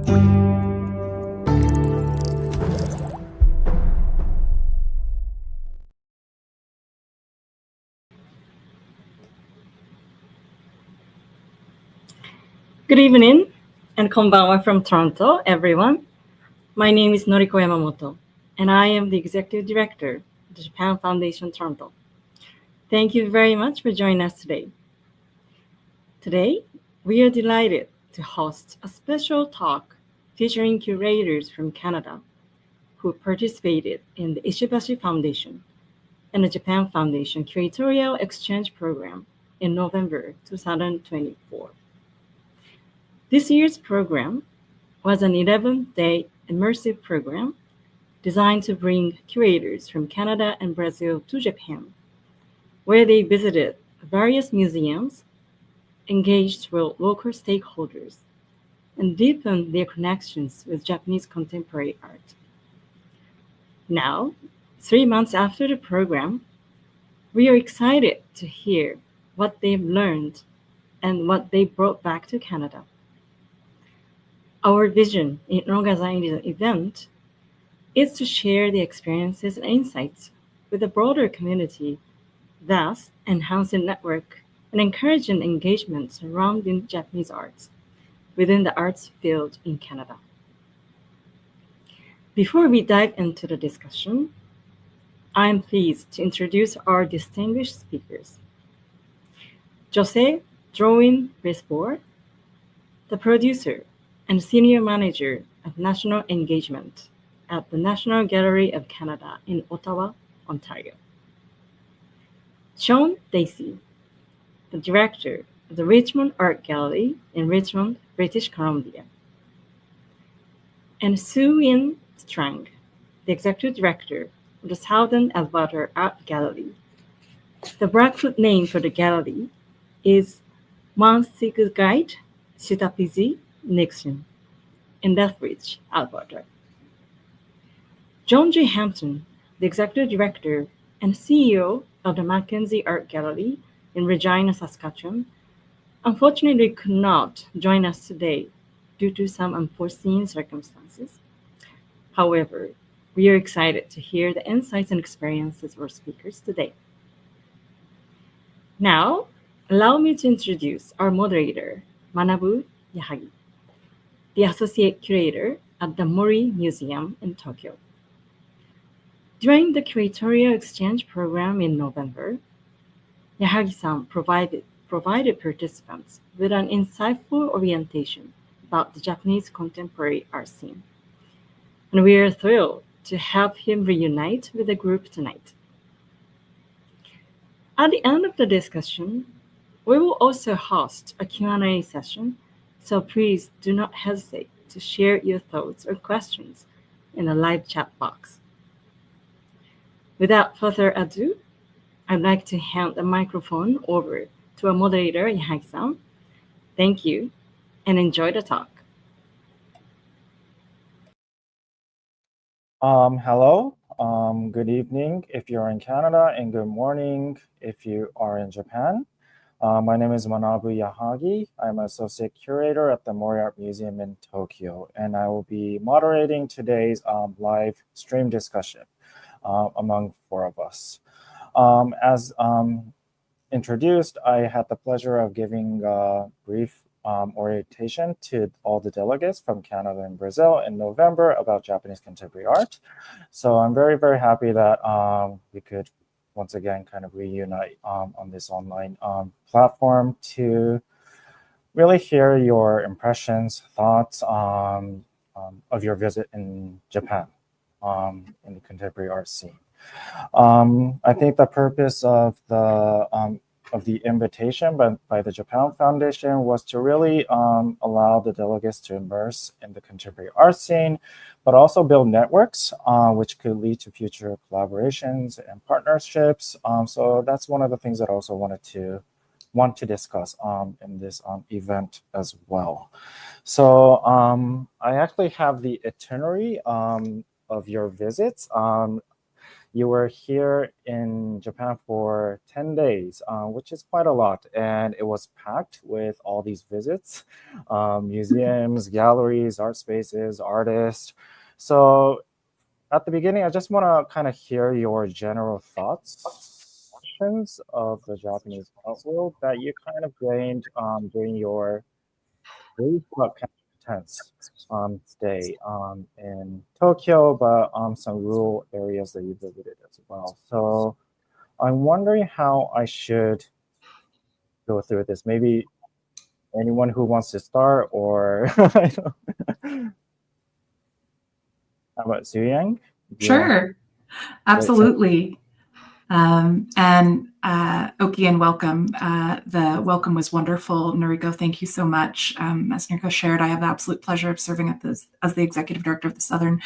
Good evening and konbanwa from Toronto, everyone. My name is Noriko Yamamoto, and I am the Executive Director of the Japan Foundation Toronto. Thank you very much for joining us today. Today, we are delighted to host a special talk featuring curators from Canada who participated in the Ishibashi Foundation and the Japan Foundation Curatorial Exchange Program in November 2024. This year's program was an 11-day immersive program designed to bring curators from Canada and Brazil to Japan, where they visited various museums, engaged with local stakeholders, and deepened their connections with Japanese contemporary art. Now, 3 months after the program, we are excited to hear what they've learned and what they brought back to Canada. Our vision in organizing the event is to share the experiences and insights with a broader community, thus enhancing network and encouraging engagement surrounding Japanese arts within the arts field in Canada. Before we dive into the discussion, I am pleased to introduce our distinguished speakers. Josée Drouin-Brisebois, the producer and Senior Manager of National Engagement at the National Gallery of Canada in Ottawa, Ontario. Shaun, Dacey, the Director of the Richmond Art Gallery in Richmond, British Columbia. And Strang, the Executive Director of the Southern Alberta Art Gallery. The Blackfoot name for the gallery is Maansiksikaitsitapiitsinikssin in Lethbridge, Alberta. John J. Hampton, the Executive Director and CEO of the Mackenzie Art Gallery in Regina, Saskatchewan, unfortunately could not join us today due to some unforeseen circumstances. However, we are excited to hear the insights and experiences of our speakers today. Now, allow me to introduce our moderator, Manabu Yahagi, the Associate Curator at the Mori Museum in Tokyo. During the Curatorial Exchange Program in November, Yahagi-san provided participants with an insightful orientation about the Japanese contemporary art scene. And we are thrilled to have him reunite with the group tonight. At the end of the discussion, we will also host a Q&A session, so please do not hesitate to share your thoughts or questions in the live chat box. Without further ado, I'd like to hand the microphone over to our moderator, Yahagi-san. Thank you, and enjoy the talk. Hello, good evening if you're in Canada, and good morning if you are in Japan. My name is Manabu Yahagi. I'm an Associate Curator at the Mori Art Museum in Tokyo, and I will be moderating today's live stream discussion among four of us. As introduced, I had the pleasure of giving a brief orientation to all the delegates from Canada and Brazil in November about Japanese contemporary art. So I'm very, very happy that we could once again kind of reunite on this online platform to really hear your impressions, thoughts of your visit in Japan in the contemporary art scene. I think the purpose of the invitation by the Japan Foundation was to really allow the delegates to immerse in the contemporary art scene, but also build networks, which could lead to future collaborations and partnerships. So that's one of the things that I also want to discuss in this event as well. So I actually have the itinerary of your visits. you were here in Japan for 10 days, which is quite a lot. And it was packed with all these visits, museums, galleries, art spaces, artists. So at the beginning, I just want to kind of hear your general thoughts, impressions of the Japanese art world that you kind of gained during your brief but kind of intense stay in Tokyo, but some rural areas that you visited as well. So I'm wondering how I should go through this. Maybe anyone who wants to start, or how about Suyang? Sure, absolutely. And Oki, and welcome. The welcome was wonderful. Noriko, thank you so much. As Noriko shared, I have the absolute pleasure of serving as the executive director of the Southern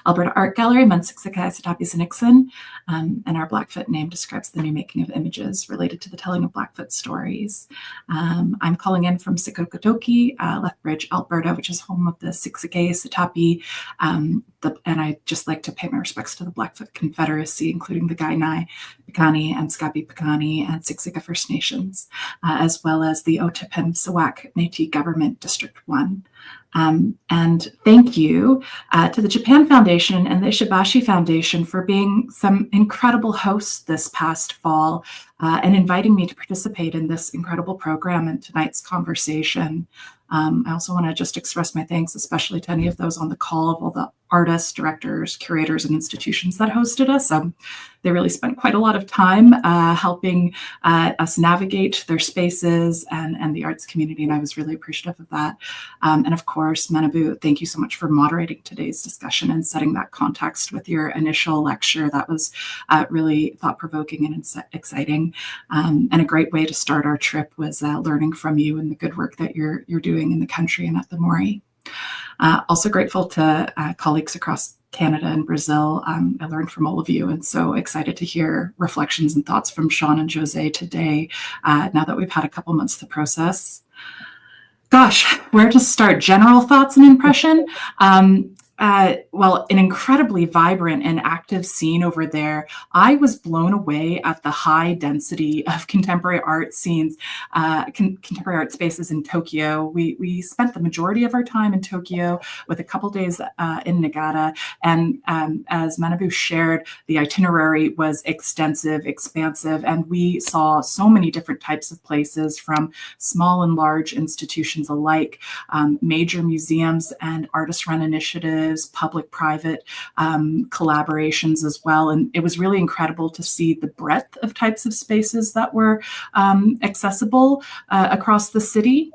Alberta Art Gallery, Maansiksikaitsitapiitsinikssin, and our Blackfoot name describes the new making of images related to the telling of Blackfoot stories. I'm calling in from Sikokotoki, Lethbridge, Alberta, which is home of the Siksikaitsitapi, and I'd just like to pay my respects to the Blackfoot Confederacy, including the Kainai, Piikani, and Skapi Piikani, and Siksika First Nations, as well as the Otipemisiwak Métis Government District 1. And thank you to the Japan Foundation and the Ishibashi Foundation for being some incredible hosts this past fall and inviting me to participate in this incredible program and tonight's conversation. I also want to just express my thanks, especially to any of those on the call, of all the artists, directors, curators, and institutions that hosted us. They really spent quite a lot of time helping us navigate their spaces and the arts community, and I was really appreciative of that. And of course, Manabu, thank you so much for moderating today's discussion and setting that context with your initial lecture. That was really thought-provoking and exciting. And a great way to start our trip was learning from you and the good work that you're doing in the country and at the Mori. Also grateful to colleagues across Canada and Brazil. I learned from all of you, and so excited to hear reflections and thoughts from Shaun and Josée today, now that we've had a couple months to process. Gosh, where to start? General thoughts and impression? Well, an incredibly vibrant and active scene over there. I was blown away at the high density of contemporary art scenes, contemporary art spaces in Tokyo. We spent the majority of our time in Tokyo with a couple days in Nagata. And as Manabu shared, the itinerary was extensive, expansive, and we saw so many different types of places, from small and large institutions alike, major museums and artist-run initiatives, public-private collaborations as well. And it was really incredible to see the breadth of types of spaces that were accessible across the city.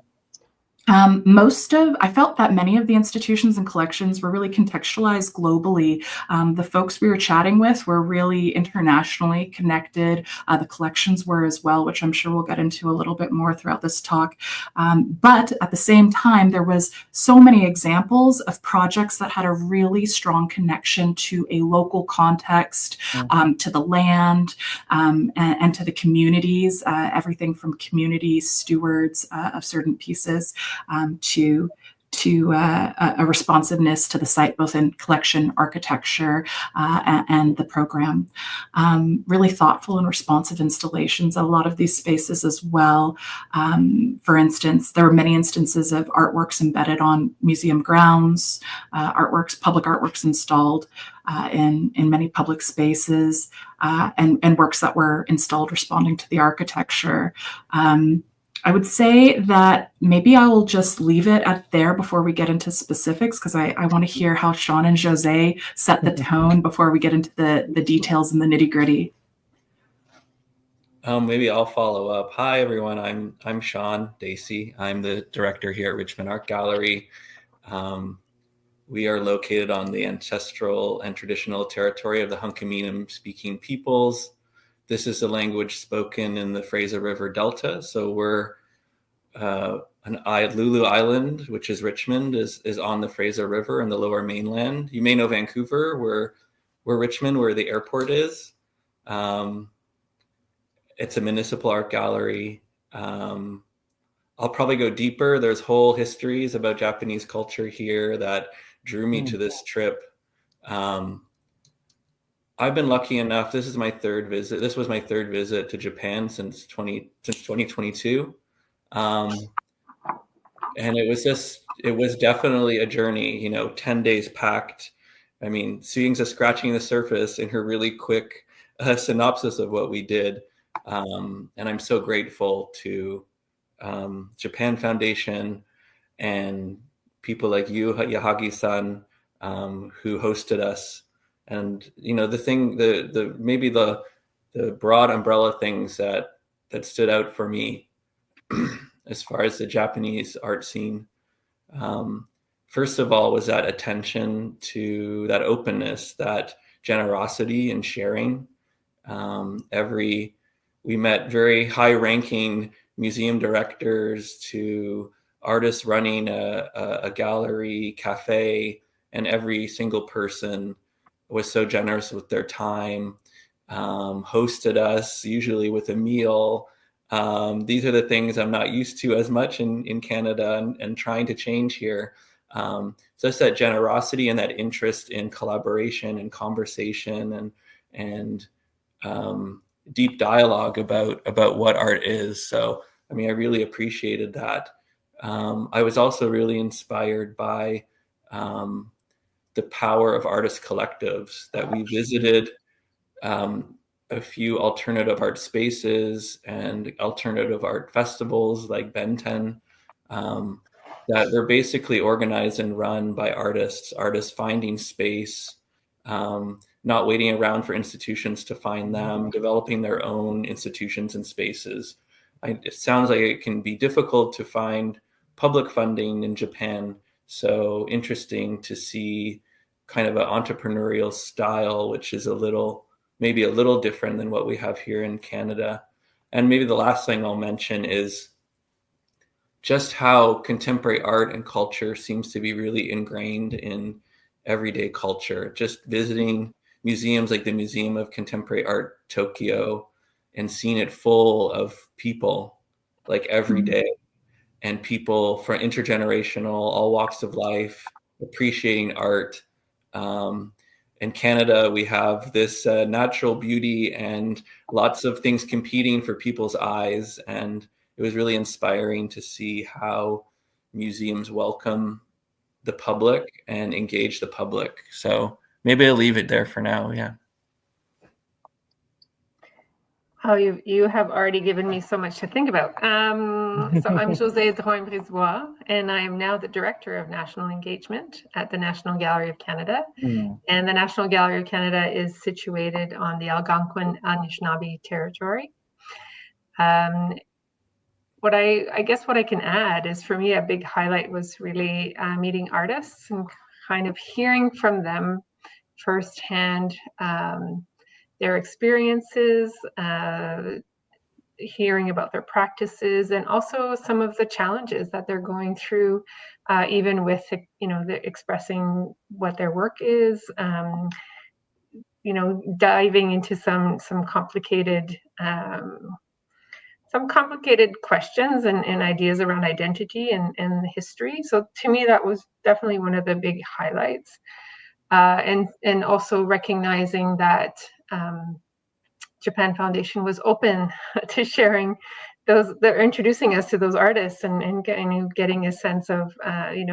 I felt that many of the institutions and collections were really contextualized globally. The folks we were chatting with were really internationally connected. The collections were as well, which I'm sure we'll get into a little bit more throughout this talk. But at the same time, there was so many examples of projects that had a really strong connection to a local context, to the land, and to the communities, everything from community stewards of certain pieces to a responsiveness to the site, both in collection, architecture, and the program. Really thoughtful and responsive installations at a lot of these spaces as well. For instance, there were many instances of artworks embedded on museum grounds, public artworks installed in many public spaces, and works that were installed responding to the architecture. I would say that maybe I will just leave it at there before we get into specifics, because I want to hear how Shaun and Josée set the tone before we get into the details and the nitty-gritty. Maybe I'll follow up. Hi, everyone. I'm Shaun, Dacey. I'm the director here at Richmond Art Gallery. We are located on the ancestral and traditional territory of the Hunkaminam-speaking peoples. This is the language spoken in the Fraser River Delta. So we're Lulu Island, which is Richmond, is on the Fraser River in the Lower Mainland. You may know Vancouver, where Richmond, where the airport is. It's a municipal art gallery. I'll probably go deeper. There's whole histories about Japanese culture here that drew me to this trip. I've been lucky enough. This is my third visit. This was my third visit to Japan since 2022. And it was definitely a journey, 10 days packed. I mean, Suying's just scratching the surface in her really quick synopsis of what we did. And I'm so grateful to Japan Foundation and people like you, Yahagi-san, who hosted us. And, maybe the broad umbrella things that stood out for me as far as the Japanese art scene. First of all, was that attention to that openness, that generosity and sharing. We met very high-ranking museum directors to artists running a gallery, cafe, and every single person was so generous with their time, hosted us, usually with a meal. These are the things I'm not used to as much in Canada and trying to change here. So it's that generosity and that interest in collaboration and conversation and deep dialogue about what art is. So, I mean, I really appreciated that. I was also really inspired by the power of artist collectives that we visited. A few alternative art spaces and alternative art festivals like Benten, that they're basically organized and run by artists finding space, not waiting around for institutions to find them, developing their own institutions and spaces. It sounds like it can be difficult to find public funding in Japan. So interesting to see kind of an entrepreneurial style, which is maybe a little different than what we have here in Canada. And maybe the last thing I'll mention is just how contemporary art and culture seems to be really ingrained in everyday culture. Just visiting museums like the Museum of Contemporary Art Tokyo and seeing it full of people like every day, and people from intergenerational, all walks of life, appreciating art. In Canada, we have this natural beauty and lots of things competing for people's eyes. And it was really inspiring to see how museums welcome the public and engage the public. So maybe I'll leave it there for now. Yeah. Oh, you have already given me so much to think about. So I'm Josée Drouin-Brisebois, and I am now the Director of National Engagement at the National Gallery of Canada. And the National Gallery of Canada is situated on the Algonquin Anishinaabe territory. What I can add is, for me, a big highlight was really meeting artists and kind of hearing from them firsthand, their experiences, hearing about their practices, and also some of the challenges that they're going through, even with expressing what their work is. Diving into some complicated questions and ideas around identity and history. So to me, that was definitely one of the big highlights. And also recognizing that Japan Foundation was open to sharing they're introducing us to those artists and getting a sense of a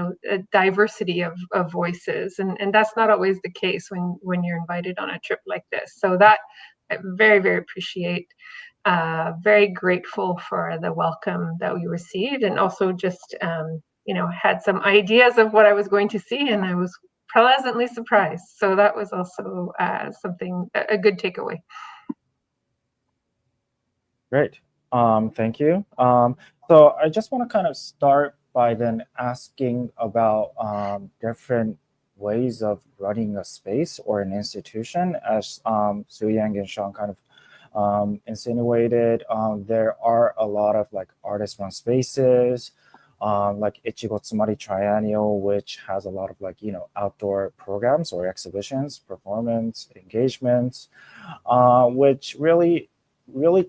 diversity of voices, and that's not always the case when you're invited on a trip like this. So that I very, very appreciate. Very grateful for the welcome that we received, and also just had some ideas of what I was going to see, and I was pleasantly surprised. So that was also a good takeaway. Great. Thank you. So I just want to kind of start by then asking about different ways of running a space or an institution. As Suying and Shaun kind of insinuated, there are a lot of like artist-run spaces, like Ichigo Tsumari Triennial, which has a lot of like, outdoor programs or exhibitions, performance, engagements, which really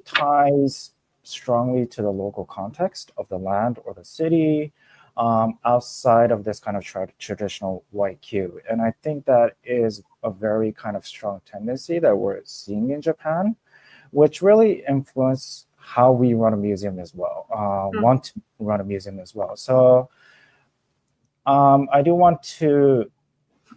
ties strongly to the local context of the land or the city, outside of this kind of traditional white cube. And I think that is a very kind of strong tendency that we're seeing in Japan, which really influence how we run a museum as well, want to run a museum as well. So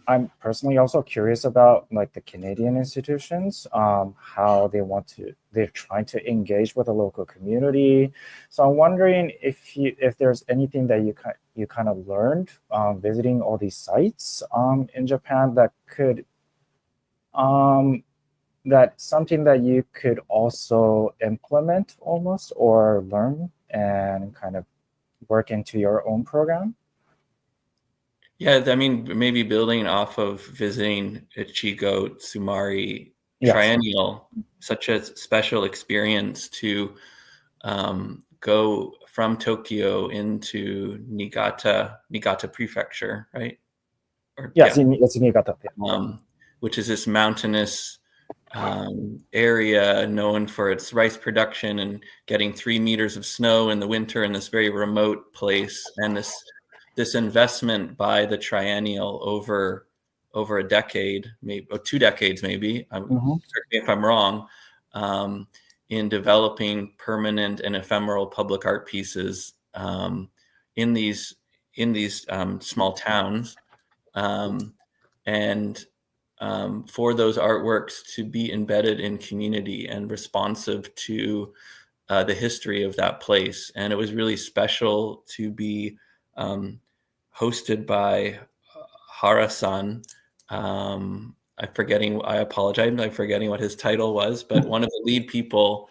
I'm personally also curious about like the Canadian institutions, how they're trying to engage with the local community. So I'm wondering if there's anything that you kind of learned visiting all these sites in Japan that could that's something that you could also implement almost or learn and kind of work into your own program. Yeah, I mean, maybe building off of visiting Ichigo Tsumari Triennial, such a special experience to go from Tokyo into Niigata Prefecture, right? Yes, it's Niigata. Which is this mountainous area known for its rice production and getting 3 meters of snow in the winter in this very remote place, and this investment by the Triennial over a decade, maybe or 2 decades, maybe. Correct me if I'm wrong. In developing permanent and ephemeral public art pieces in these small towns, and for those artworks to be embedded in community and responsive to the history of that place. And it was really special to be hosted by Hara-san. I apologize. I'm forgetting what his title was, but one of the lead people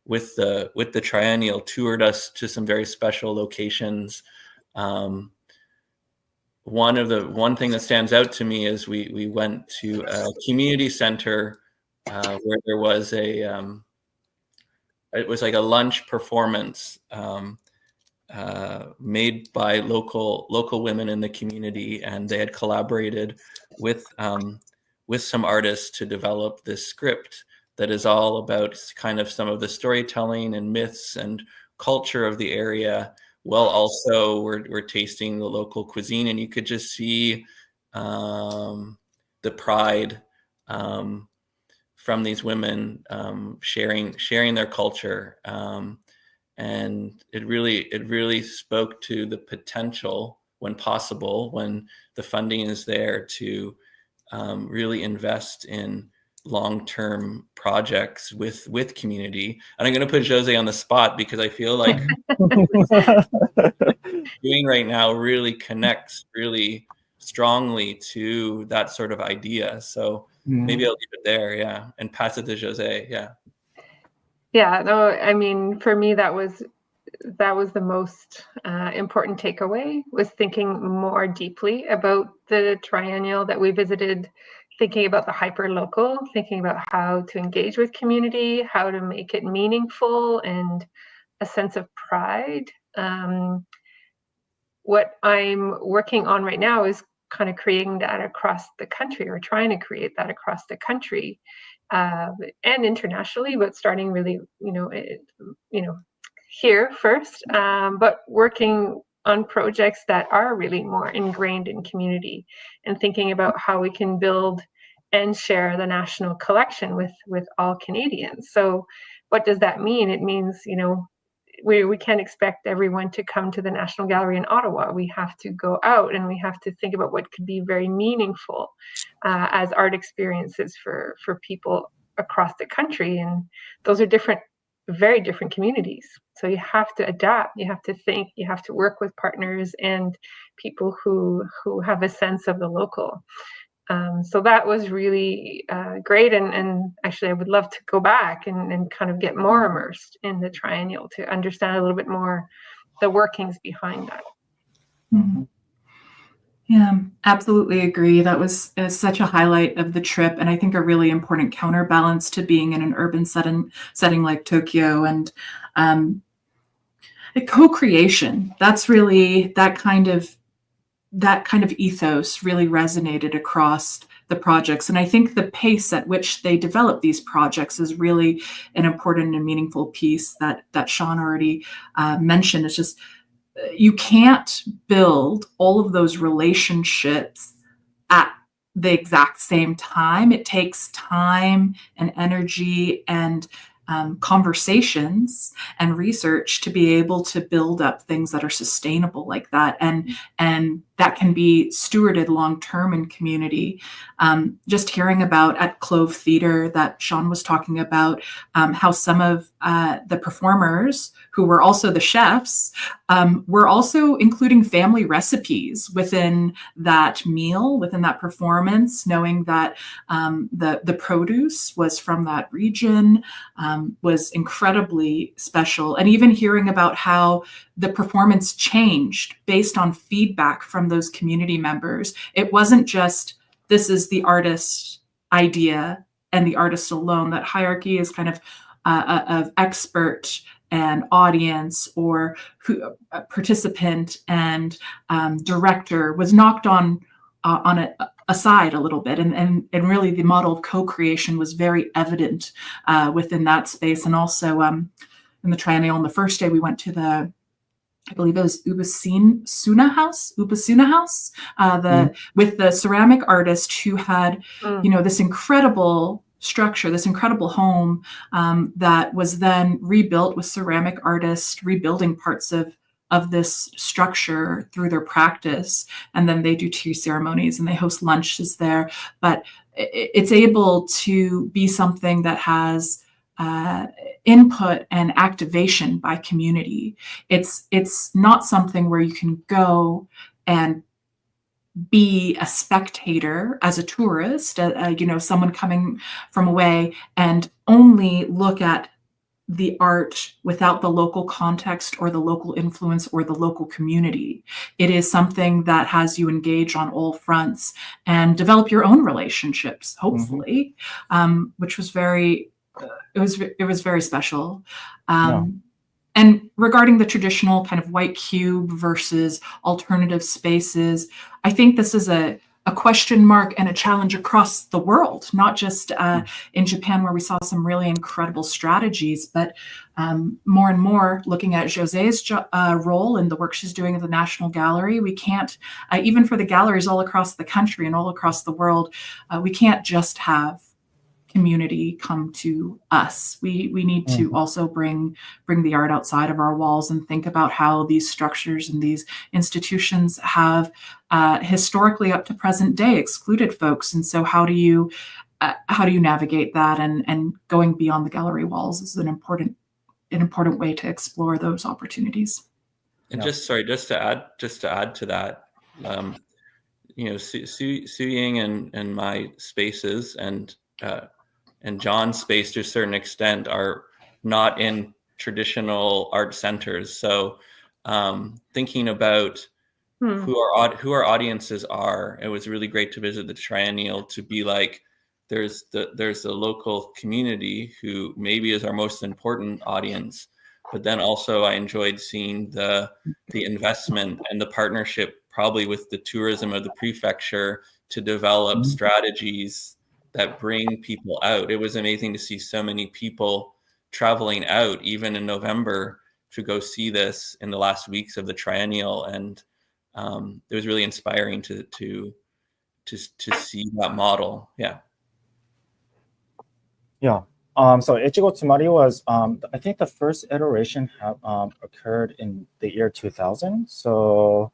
with the Triennial toured us to some very special locations. One thing that stands out to me is we went to a community center where there was it was like a lunch performance made by local women in the community, and they had collaborated with some artists to develop this script that is all about kind of some of the storytelling and myths and culture of the area, while also we're tasting the local cuisine, and you could just see the pride from these women sharing their culture. And it really spoke to the potential, when possible, when the funding is there, to really invest in long-term projects with community. And I'm going to put Josée on the spot because I feel like doing right now really connects really strongly to that sort of idea. So maybe I'll leave it there, and pass it to Josée. Yeah, no, I mean, for me, that was the most important takeaway, was thinking more deeply about the Triennial that we visited, thinking about the hyper-local, thinking about how to engage with community, how to make it meaningful and a sense of pride. What I'm working on right now is kind of creating that across the country, or trying to create that across the country. And internationally, but starting really, here first, but working on projects that are really more ingrained in community, and thinking about how we can build and share the national collection with all Canadians. So what does that mean? It means, we can't expect everyone to come to the National Gallery in Ottawa. We have to go out, and we have to think about what could be very meaningful as art experiences for people across the country. And those are very different communities. So you have to adapt, you have to think, you have to work with partners and people who have a sense of the local. So that was really great. And actually, I would love to go back and kind of get more immersed in the Triennial to understand a little bit more the workings behind that. Mm-hmm. Yeah, absolutely agree. That was such a highlight of the trip, and I think a really important counterbalance to being in an urban setting like Tokyo. And the co-creation, that's really that kind of ethos really resonated across the projects. And I think the pace at which they develop these projects is really an important and meaningful piece that Shaun already mentioned. It's just you can't build all of those relationships at the exact same time. It takes time and energy and conversations and research to be able to build up things that are sustainable like that, and that can be stewarded long term in community. Just hearing about at Clove Theatre that Shaun was talking about, how some of the performers who were also the chefs were also including family recipes within that meal, within that performance, knowing that the produce was from that region, was incredibly special. And even hearing about how the performance changed based on feedback from those community members. It wasn't just, this is the artist's idea and the artist alone. That hierarchy is kind of expert and audience, or who, participant and director was knocked on aside a little bit, and really the model of co-creation was very evident within that space. And also in the triennial, on the first day, we went to the, I believe it was Upasuna House, with the ceramic artist who had, this incredible structure, this incredible home that was then rebuilt with ceramic artists rebuilding parts of this structure through their practice. And then they do tea ceremonies and they host lunches there. But it's able to be something that has input and activation by community. It's not something where you can go and be a spectator as a tourist, someone coming from away, and only look at the art without the local context or the local influence or the local community. It is something that has you engage on all fronts and develop your own relationships, hopefully, which was it was very special. And regarding the traditional kind of white cube versus alternative spaces, I think this is a question mark and a challenge across the world, not just in Japan, where we saw some really incredible strategies, but more and more looking at Josée's role in the work she's doing at the National Gallery. We can't, even for the galleries all across the country and all across the world, we can't just have community come to us. We need to also bring the art outside of our walls and think about how these structures and these institutions have historically up to present day excluded folks. And so how do you navigate that, and going beyond the gallery walls is an important way to explore those opportunities. And just to add to that, Su Ying and my spaces and John's space to a certain extent are not in traditional art centers. So thinking about who our audiences are, it was really great to visit the triennial to be like, there's the local community who maybe is our most important audience, but then also I enjoyed seeing the investment and the partnership probably with the tourism of the prefecture to develop strategies that bring people out. It was amazing to see so many people traveling out, even in November, to go see this in the last weeks of the triennial, and it was really inspiring to see that model. So Ichigo Tsumari was, I think the first iteration occurred in the year 2000. So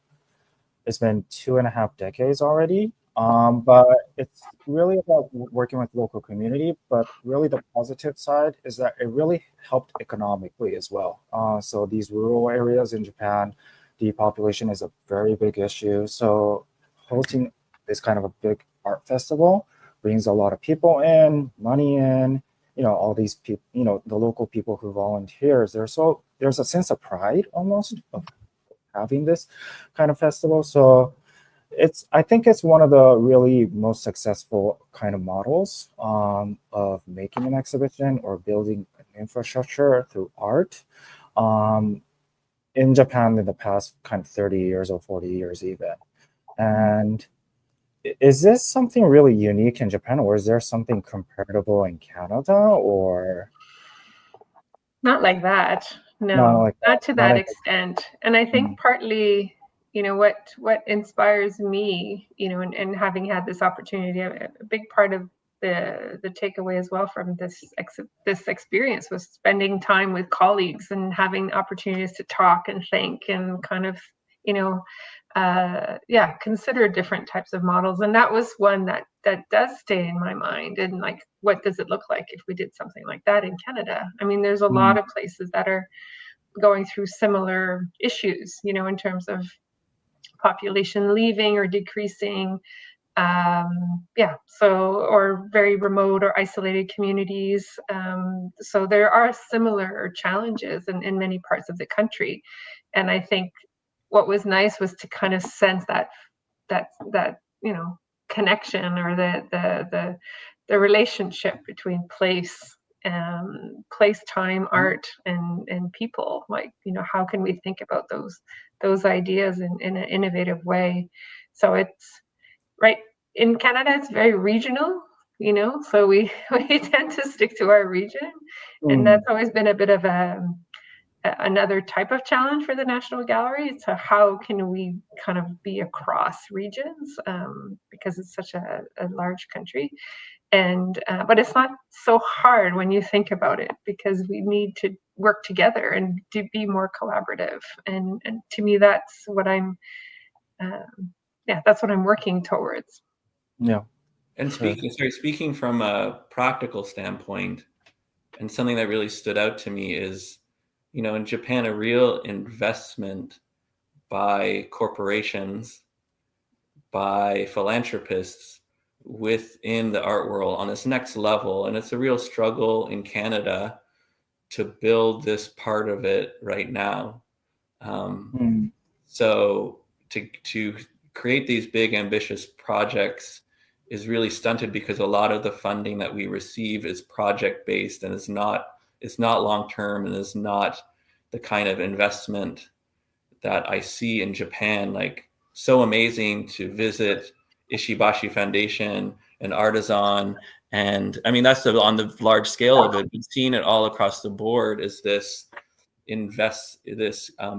it's been 2.5 decades already. But it's really about working with local community, but really the positive side is that it really helped economically as well. So these rural areas in Japan, depopulation is a very big issue. So hosting this kind of a big art festival brings a lot of people in, money in, all these people, the local people who volunteers. There's a sense of pride almost of having this kind of festival. So I think it's one of the really most successful kind of models of making an exhibition or building an infrastructure through art in Japan in the past kind of 30 years or 40 years even. And is this something really unique in Japan, or is there something comparable in Canada, or? Not like that. No, not to that like extent. And I think partly, what inspires me, and having had this opportunity, a big part of the takeaway as well from this experience was spending time with colleagues and having opportunities to talk and think and kind of, consider different types of models. And that was one that does stay in my mind. And like, what does it look like if we did something like that in Canada? I mean, there's a lot of places that are going through similar issues, in terms of population leaving or decreasing, or very remote or isolated communities. So there are similar challenges in many parts of the country. And I think what was nice was to kind of sense that connection, or the relationship between place, time, art, and people. Like, how can we think about those ideas in an innovative way? So it's right in Canada, it's very regional, so we tend to stick to our region, and that's always been a bit of another type of challenge for the National Gallery. So how can we kind of be across regions, because it's such a large country. And but it's not so hard when you think about it, because we need to work together and to be more collaborative. And to me, that's what I'm working towards. Yeah. And speaking from a practical standpoint, and something that really stood out to me is, in Japan, a real investment by corporations, by philanthropists within the art world on this next level. And it's a real struggle in Canada to build this part of it right now. So to create these big, ambitious projects is really stunted, because a lot of the funding that we receive is project-based, and it's not long-term, and is not the kind of investment that I see in Japan. Like, so amazing to visit Ishibashi Foundation and Artisan. And I mean, that's on the large scale of it, but seeing it all across the board is this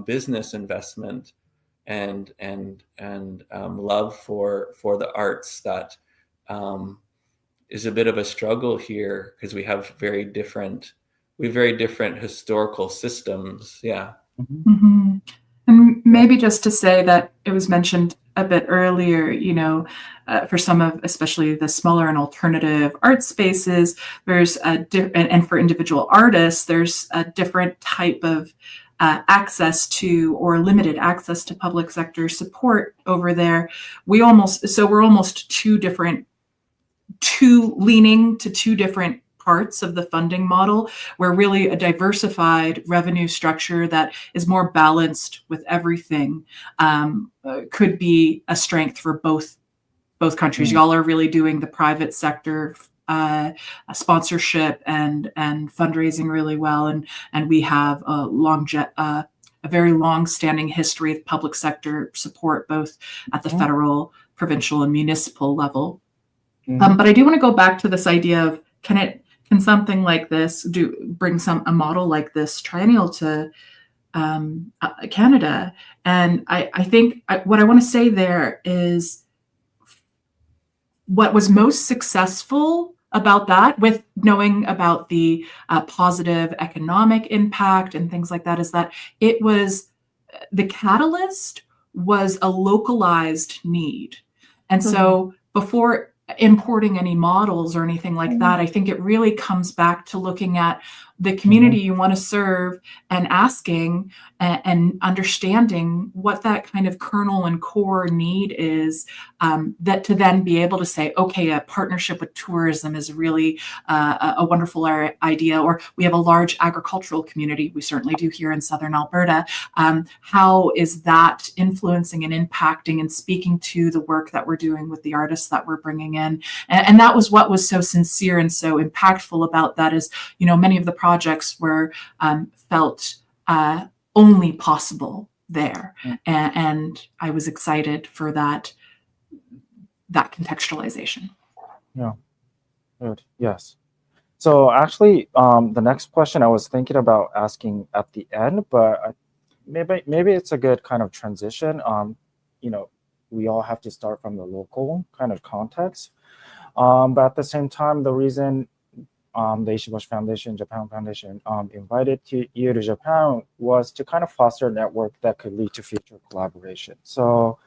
business investment and love for the arts that is a bit of a struggle here, because we have very different historical systems. Yeah. And maybe just to say that it was mentioned a bit earlier, for some of, especially the smaller and alternative art spaces, there's and for individual artists, there's a different type of access to, or limited access to, public sector support over there. We're almost leaning to two different parts of the funding model, where really a diversified revenue structure that is more balanced with everything could be a strength for both countries. Y'all are really doing the private sector sponsorship and fundraising really well, and we have a very long-standing history of public sector support, both at the federal, provincial, and municipal level. But I do want to go back to this idea of, can something like this bring a model like this triennial to Canada? And I think what I want to say there is, what was most successful about that, with knowing about the positive economic impact and things like that, is that it was, the catalyst was a localized need. And so before importing any models or anything like that, I think it really comes back to looking at the community you want to serve, and asking and understanding what that kind of kernel and core need is, that to then be able to say, okay, a partnership with tourism is really a wonderful idea, or we have a large agricultural community, we certainly do here in Southern Alberta. How is that influencing and impacting and speaking to the work that we're doing with the artists that we're bringing in? And that was what was so sincere and so impactful about that, is, many of the projects were felt only possible there. And I was excited for that contextualization. Yeah, good. Yes. So actually, the next question I was thinking about asking at the end, but maybe it's a good kind of transition. You know, we all have to start from the local kind of context. But at the same time, the reason the Ishibashi Foundation, Japan Foundation, invited you to Japan was to kind of foster a network that could lead to future collaboration. So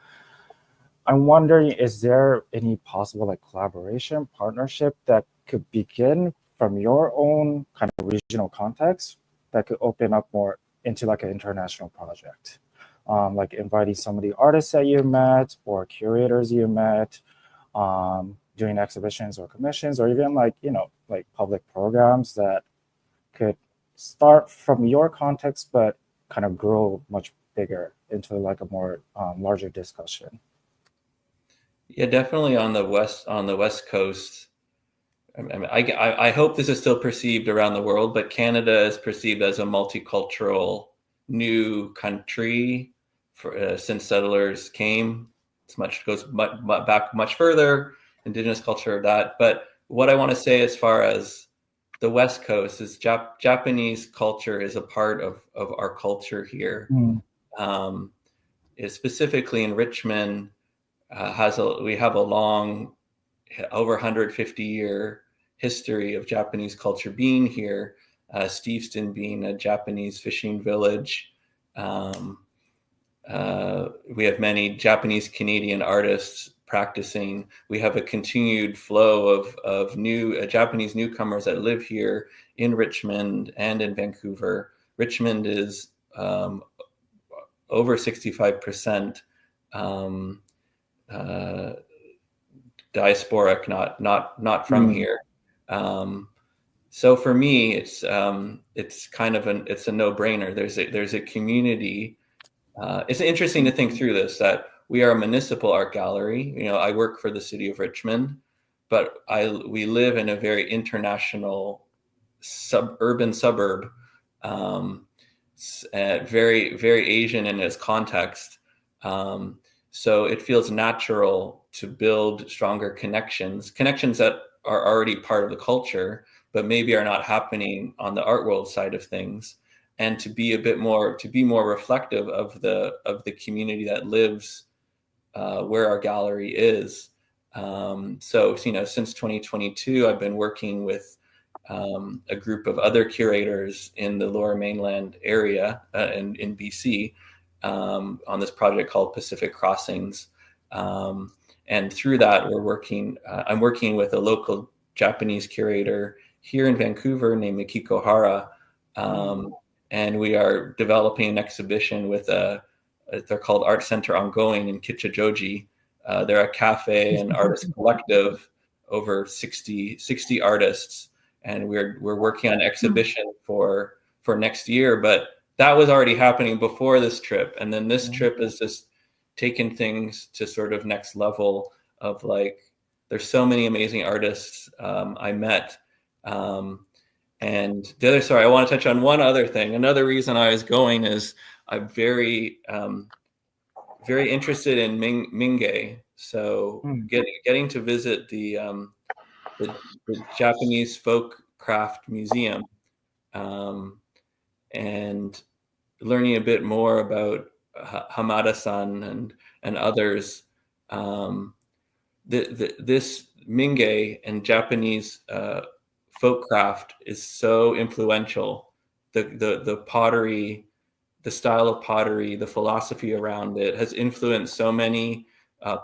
I'm wondering, is there any possible like collaboration, partnership that could begin from your own kind of regional context that could open up more into like an international project? Like inviting some of the artists that you met or curators you met, doing exhibitions or commissions, or even like, like public programs that could start from your context, but kind of grow much bigger into like a more larger discussion. Yeah, definitely on the west coast. I mean, I hope this is still perceived around the world, but Canada is perceived as a multicultural new country since settlers came. Goes back much further, Indigenous culture, that. But what I want to say as far as the West Coast is Japanese culture is a part of our culture here. Specifically in Richmond, we have a long, over 150-year history of Japanese culture being here. Steveston being a Japanese fishing village. We have many Japanese Canadian artists practicing. We have a continued flow of new Japanese newcomers that live here in Richmond and in Vancouver. Richmond is over 65% diasporic, not from here. So for me, it's kind of it's a no-brainer. There's a community. It's interesting to think through this, that we are a municipal art gallery. I work for the city of Richmond, but we live in a very international urban suburb, very, very Asian in its context. So it feels natural to build stronger connections that are already part of the culture, but maybe are not happening on the art world side of things, and to be more reflective of the community that lives where our gallery is. So since 2022, I've been working with a group of other curators in the Lower Mainland area in BC on this project called Pacific Crossings. And through that, I'm working with a local Japanese curator here in Vancouver named Mikiko Hara. And we are developing an exhibition with they're called Art Center Ongoing in Kichijoji. They're a cafe and artist collective, over 60 artists. And we're working on an exhibition for next year, but that was already happening before this trip. And then this trip is just taken things to sort of next level of like, there's so many amazing artists I met. And I want to touch on one other thing. Another reason I was going is I'm very, very interested in Minge. So getting to visit the Japanese Folk Craft Museum and learning a bit more about Hamada-san and others. This Minge and Japanese folk craft is so influential. The pottery, the style of pottery, the philosophy around it has influenced so many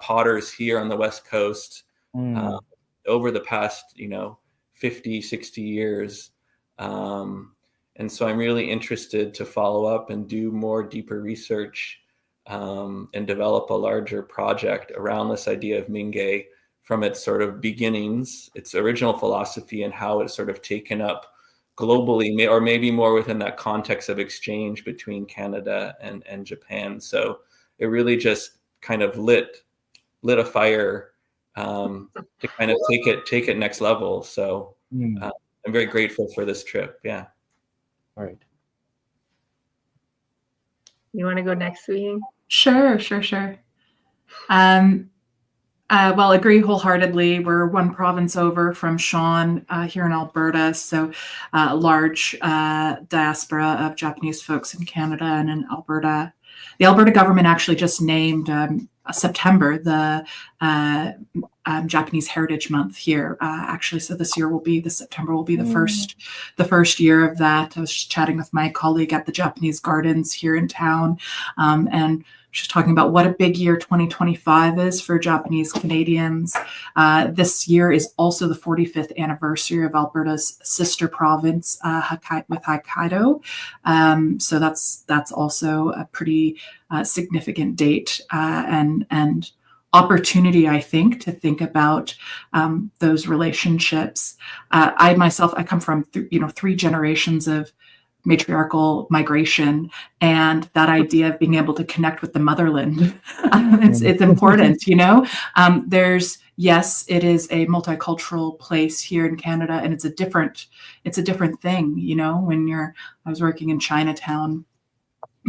potters here on the West Coast over the past 50, 60 years. And so I'm really interested to follow up and do more deeper research and develop a larger project around this idea of Minge from its sort of beginnings, its original philosophy, and how it's sort of taken up globally, or maybe more within that context of exchange between Canada and Japan. So it really just kind of lit a fire to kind of take it next level. So I'm very grateful for this trip. Yeah. Right. You want to go next, Ying? Sure. Well, agree wholeheartedly. We're one province over from Shaun here in Alberta, so large diaspora of Japanese folks in Canada and in Alberta. The Alberta government actually just named September the Japanese Heritage Month here. Actually, so this year September will be the first year of that. I was just chatting with my colleague at the Japanese Gardens here in town, and she's talking about what a big year 2025 is for Japanese Canadians. This year is also the 45th anniversary of Alberta's sister province with Hokkaido. So that's also a pretty significant date and opportunity, I think, to think about those relationships. I come from three generations of matriarchal migration, and that idea of being able to connect with the motherland, it's important, yes, it is a multicultural place here in Canada, and it's a different thing, I was working in Chinatown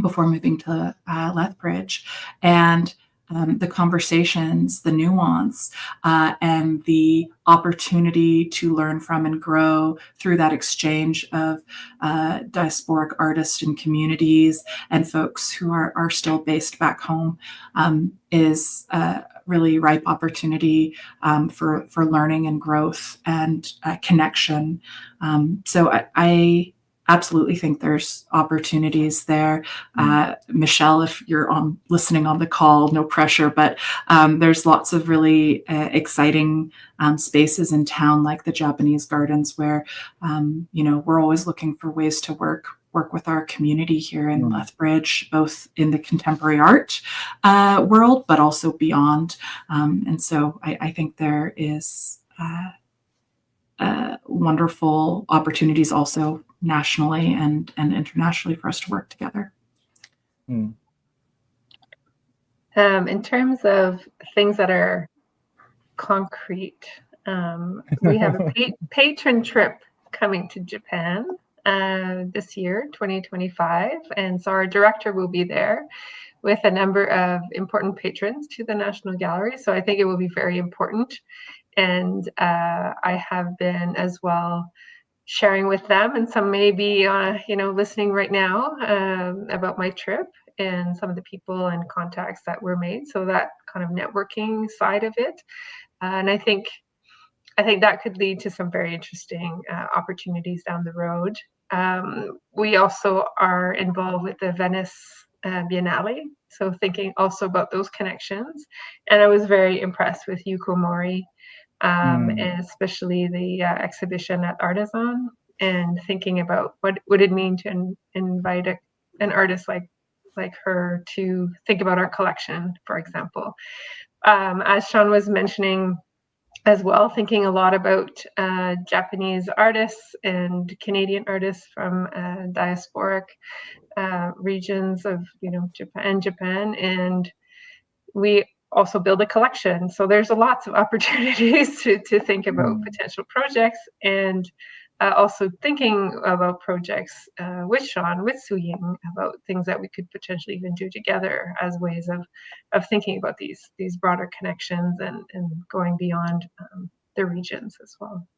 before moving to Lethbridge, and the conversations, the nuance, and the opportunity to learn from and grow through that exchange of diasporic artists and communities and folks who are still based back home is a really ripe opportunity for learning and growth and connection. So I absolutely think there's opportunities there. Michelle, if you're listening on the call, no pressure, but there's lots of really exciting spaces in town, like the Japanese Gardens, where we're always looking for ways to work with our community here in Lethbridge, both in the contemporary art world, but also beyond. And so I think there is wonderful opportunities also nationally and internationally for us to work together. In terms of things that are concrete, we have a patron trip coming to Japan this year, 2025. And so our director will be there with a number of important patrons to the National Gallery. So I think it will be very important. And I have been as well sharing with them, and some may be listening right now about my trip and some of the people and contacts that were made. So that kind of networking side of it, and I think that could lead to some very interesting opportunities down the road. We also are involved with the Venice Biennale, so thinking also about those connections. And I was very impressed with Yuko Mori. And especially the exhibition at Artisan, and thinking about what would it mean to invite an artist like her to think about our collection, for example. As Shaun was mentioning as well, thinking a lot about Japanese artists and Canadian artists from diasporic regions of Japan, and we also build a collection. So there's lots of opportunities to think about potential projects, and also thinking about projects with Shaun, with Ying, about things that we could potentially even do together as ways of thinking about these broader connections and going beyond the regions as well.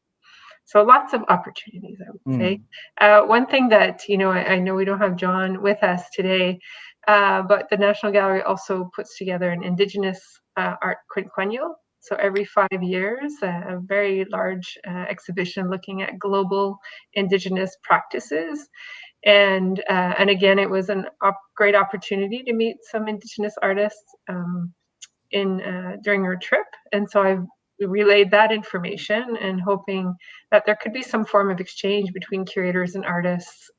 So lots of opportunities, I would say. One thing that, I know we don't have John with us today, but the National Gallery also puts together an Indigenous art quinquennial. So every 5 years, a very large exhibition looking at global Indigenous practices. And again, it was a great opportunity to meet some Indigenous artists during our trip. And so I've relayed that information and hoping that there could be some form of exchange between curators and artists,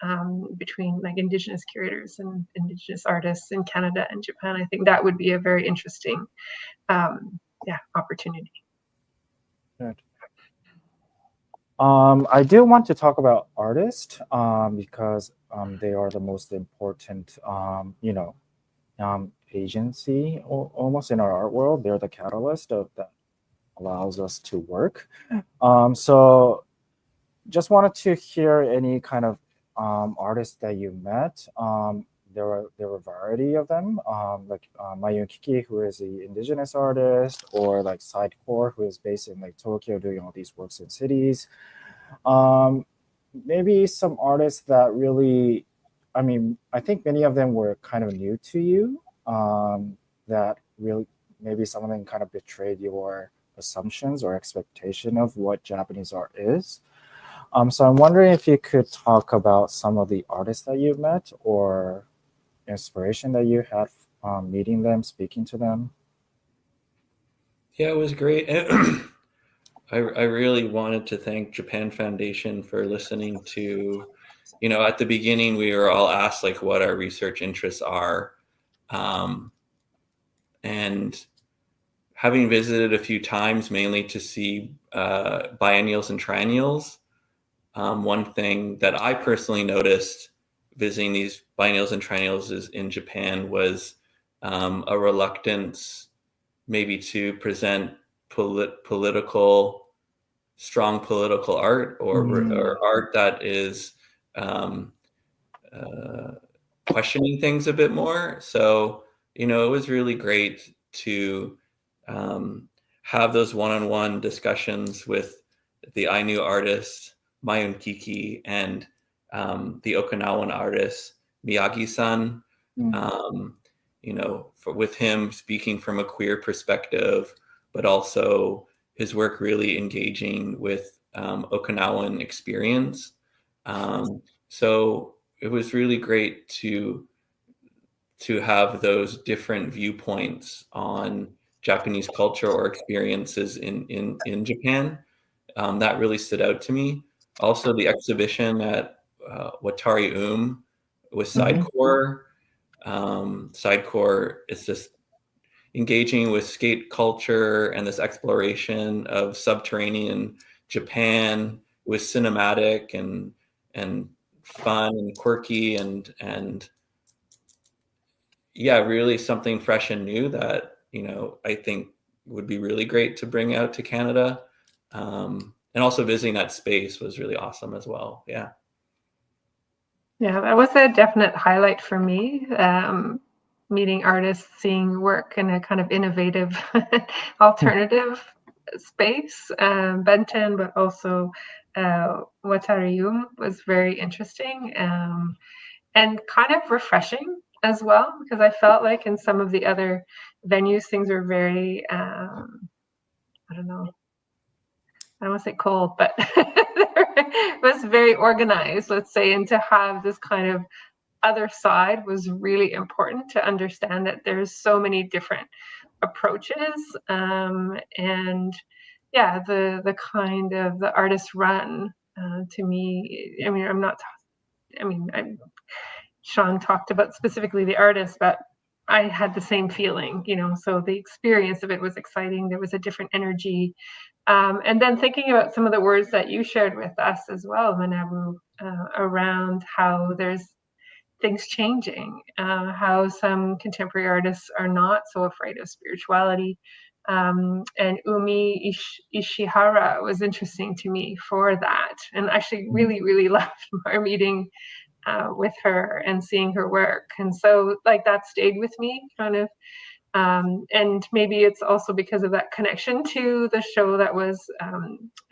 between like Indigenous curators and Indigenous artists in Canada and Japan. I think that would be a very interesting opportunity. Good. I do want to talk about artists because they are the most important, agency almost in our art world. They're the catalyst of that allows us to work. So just wanted to hear any kind of artists that you met, there were a variety of them, like Mayun Kiki, who is the indigenous artist, or like Sidecore, who is based in like Tokyo doing all these works in cities. Maybe some artists that really, I think many of them were kind of new to you, that really, maybe some of them kind of betrayed your assumptions or expectation of what Japanese art is. So I'm wondering if you could talk about some of the artists that you've met or inspiration that you had meeting them, speaking to them. Yeah, it was great. I really wanted to thank Japan Foundation for listening to, at the beginning we were all asked like what our research interests are. And having visited a few times, mainly to see biennials and triennials, one thing that I personally noticed visiting these biennials and triennials in Japan was a reluctance maybe to present strong political art or art that is questioning things a bit more. So, it was really great to have those one-on-one discussions with the Ainu artist, Mayun Kiki, and the Okinawan artist, Miyagi-san. With him speaking from a queer perspective, but also his work really engaging with Okinawan experience. So it was really great to have those different viewpoints on Japanese culture or experiences in Japan. That really stood out to me. Also, the exhibition at Watari with Sidecore. Sidecore is just engaging with skate culture and this exploration of subterranean Japan with cinematic and fun and quirky and yeah, really something fresh and new that, I think would be really great to bring out to Canada. And also visiting that space was really awesome as well. Yeah. Yeah, that was a definite highlight for me. Meeting artists, seeing work in a kind of innovative alternative space. Benten, but also Watari was very interesting and kind of refreshing as well, because I felt like in some of the other venues, things were very, I don't want to say cold, but it was very organized, let's say, and to have this kind of other side was really important to understand that there's so many different approaches. And yeah, the kind of the artist run to me, Shaun talked about specifically the artist, but I had the same feeling, so the experience of it was exciting. There was a different energy. And then thinking about some of the words that you shared with us as well, Manabu, around how there's things changing, how some contemporary artists are not so afraid of spirituality. And Umi Ishihara was interesting to me for that. And actually really, really loved our meeting with her and seeing her work. And so like that stayed with me kind of. And maybe it's also because of that connection to the show that was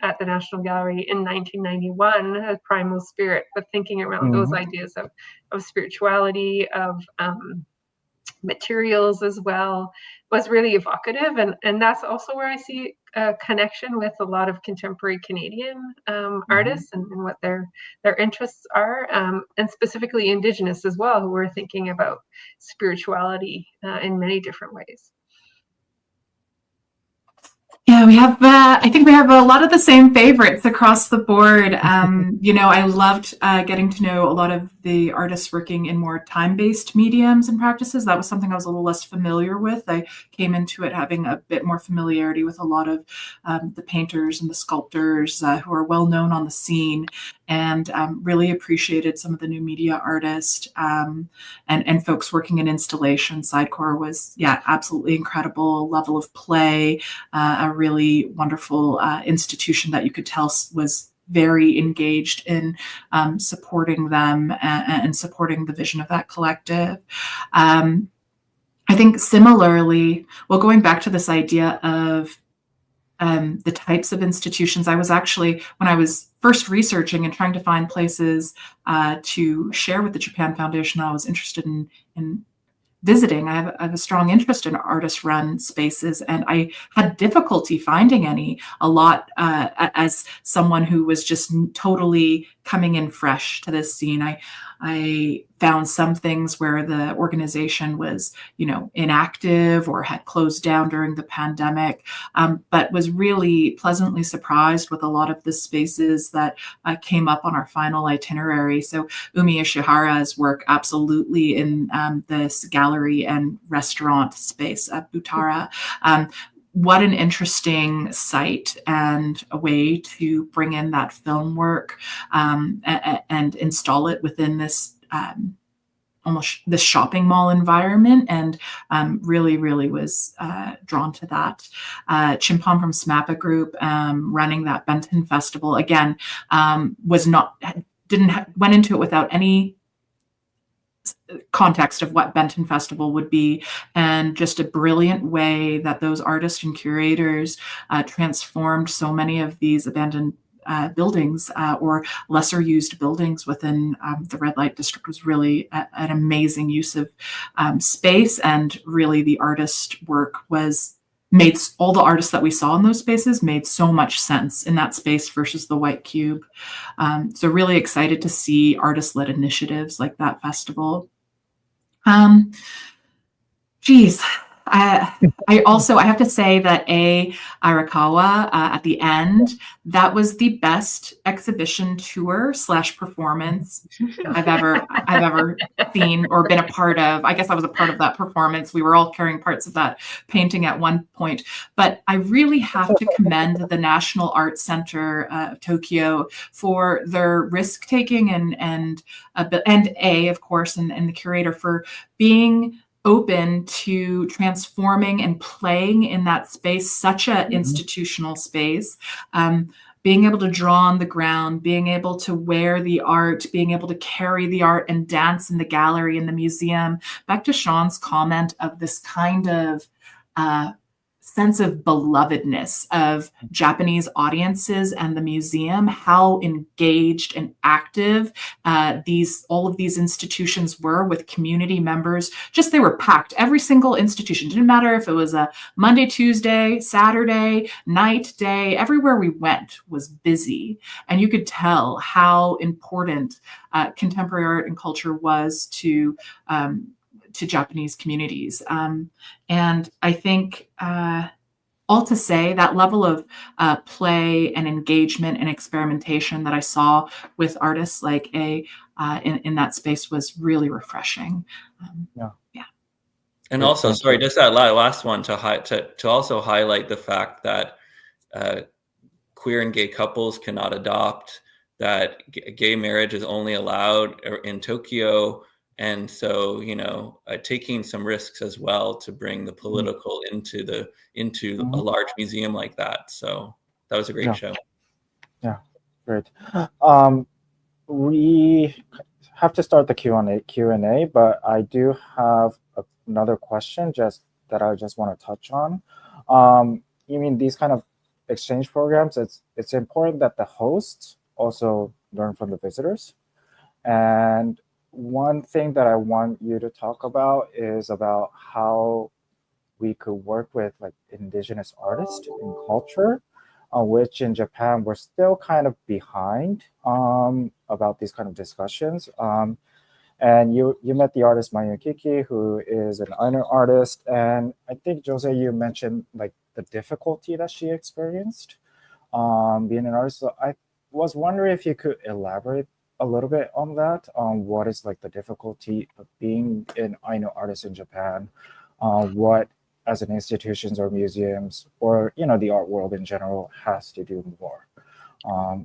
at the National Gallery in 1991, Primal Spirit, but thinking around those ideas of spirituality, of materials as well, was really evocative. And that's also where I see a connection with a lot of contemporary Canadian artists and what their interests are, and specifically Indigenous as well, who are thinking about spirituality in many different ways. Yeah, we have, I think we have a lot of the same favorites across the board. I loved getting to know a lot of the artists working in more time-based mediums and practices. That was something I was a little less familiar with. I came into it having a bit more familiarity with a lot of the painters and the sculptors who are well known on the scene, and really appreciated some of the new media artists and folks working in installation. Sidecore was, absolutely incredible level of play, a really wonderful institution that you could tell was very engaged in supporting them and supporting the vision of that collective. I think similarly, well, going back to this idea of the types of institutions, I was actually, when I was first researching and trying to find places to share with the Japan Foundation, I was interested in visiting. I have a strong interest in artist-run spaces, and I had difficulty finding any. A lot as someone who was just totally coming in fresh to this scene. I found some things where the organization was, inactive or had closed down during the pandemic, but was really pleasantly surprised with a lot of the spaces that came up on our final itinerary. So Umi Ishihara's work absolutely in this gallery and restaurant space at Butara. What an interesting site and a way to bring in that film work and install it within this almost this shopping mall environment, and really was drawn to that. Chimpon from SMAPA Group running that Benton Festival again went into it without any context of what Benton Festival would be, and just a brilliant way that those artists and curators transformed so many of these abandoned buildings or lesser used buildings within the red light district. Was really an amazing use of space, and really the artist work made all the artists that we saw in those spaces made so much sense in that space versus the white cube. So really excited to see artist-led initiatives like that festival. I have to say that Arakawa at the end, that was the best exhibition tour / performance I've ever seen or been a part of. I guess I was a part of that performance. We were all carrying parts of that painting at one point. But I really have to commend the National Arts Center of Tokyo for their risk taking and of course, and the curator for being open to transforming and playing in that space, such an institutional space, being able to draw on the ground, being able to wear the art, being able to carry the art and dance in the gallery, in the museum. Back to Shaun's comment of this kind of sense of belovedness of Japanese audiences and the museum, how engaged and active all of these institutions were with community members. Just, they were packed. Every single institution, didn't matter if it was a Monday, Tuesday, Saturday, night, day, everywhere we went was busy. And you could tell how important contemporary art and culture was to Japanese communities. And I think all to say that level of play and engagement and experimentation that I saw with artists like in that space was really refreshing. Yeah. And also, sorry, just that last one to also highlight the fact that queer and gay couples cannot adopt, that gay marriage is only allowed in Tokyo. And so, taking some risks as well to bring the political into a large museum like that. So that was a great show. Yeah, great. We have to start the Q&A, but I do have another question that I just want to touch on. You mean these kind of exchange programs? It's important that the hosts also learn from the visitors. And one thing that I want you to talk about is about how we could work with like indigenous artists and culture, which in Japan we're still kind of behind about these kind of discussions. And you met the artist Maansiksikaitsitapiitsinikssin, who is an Ainu artist, and I think Josée, you mentioned like the difficulty that she experienced being an artist. So I was wondering if you could elaborate a little bit on that, on what is like the difficulty of being an Ainu artist in Japan, what as an institutions or museums or the art world in general has to do more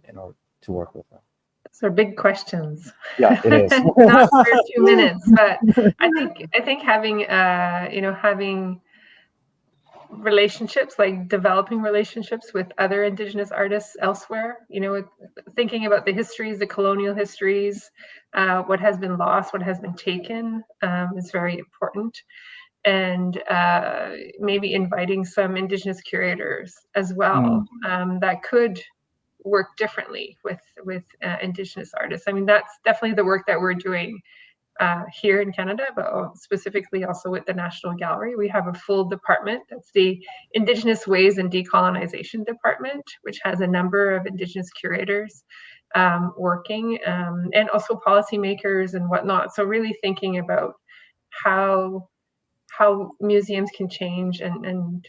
in order to work with them. Those are big questions. Yeah, it is. Not for 2 minutes, but I think having relationships, like developing relationships with other Indigenous artists elsewhere, thinking about the histories, the colonial histories, what has been lost, what has been taken, is very important. And maybe inviting some Indigenous curators as well, that could work differently with Indigenous artists. I mean, that's definitely the work that we're doing here in Canada, but specifically also with the National Gallery. We have a full department that's the Indigenous Ways and Decolonization Department, which has a number of Indigenous curators working, and also policymakers and whatnot. So really thinking about how museums can change and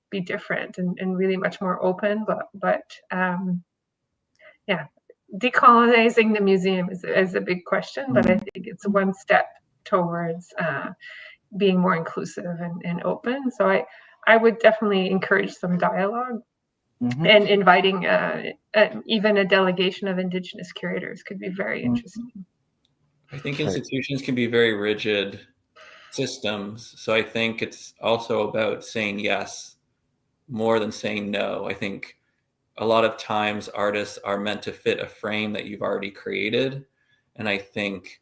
be different and really much more open, but yeah, decolonizing the museum is a big question, but I think it's one step towards being more inclusive and open. So I would definitely encourage some dialogue, and inviting even a delegation of Indigenous curators could be very interesting. I think institutions can be very rigid systems. So I think it's also about saying yes more than saying no. I think a lot of times artists are meant to fit a frame that you've already created. And I think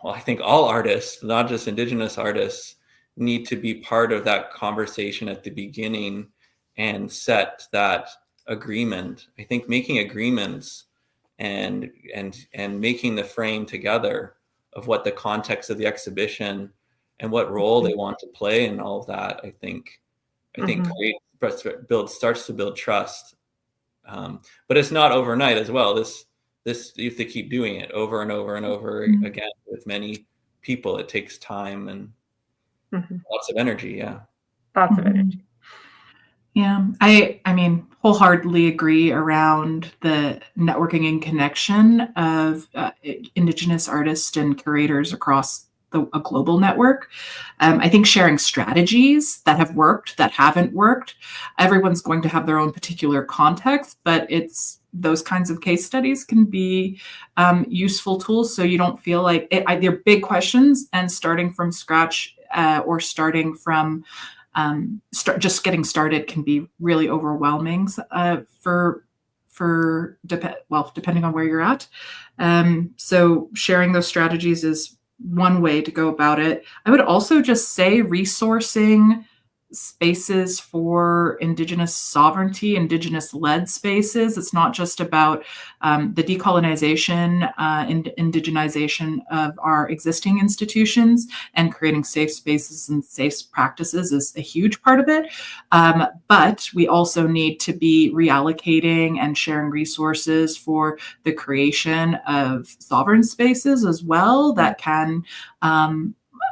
all artists, not just Indigenous artists, need to be part of that conversation at the beginning and set that agreement. I think making agreements and making the frame together of what the context of the exhibition and what role they want to play in all of that, I think starts to build trust. But it's not overnight as well. This you have to keep doing it over and over and over again with many people. It takes time and lots of energy. Yeah. Lots of energy. Yeah, I mean, wholeheartedly agree around the networking and connection of Indigenous artists and curators across a global network. I think sharing strategies that have worked, that haven't worked, everyone's going to have their own particular context, but those kinds of case studies can be useful tools, so you don't feel like they're big questions, and starting from scratch or starting from just getting started can be really overwhelming depending on where you're at. So sharing those strategies is one way to go about it. I would also just say resourcing spaces for Indigenous sovereignty, Indigenous-led spaces. It's not just about the decolonization and indigenization of our existing institutions, and creating safe spaces and safe practices is a huge part of it. But we also need to be reallocating and sharing resources for the creation of sovereign spaces as well that can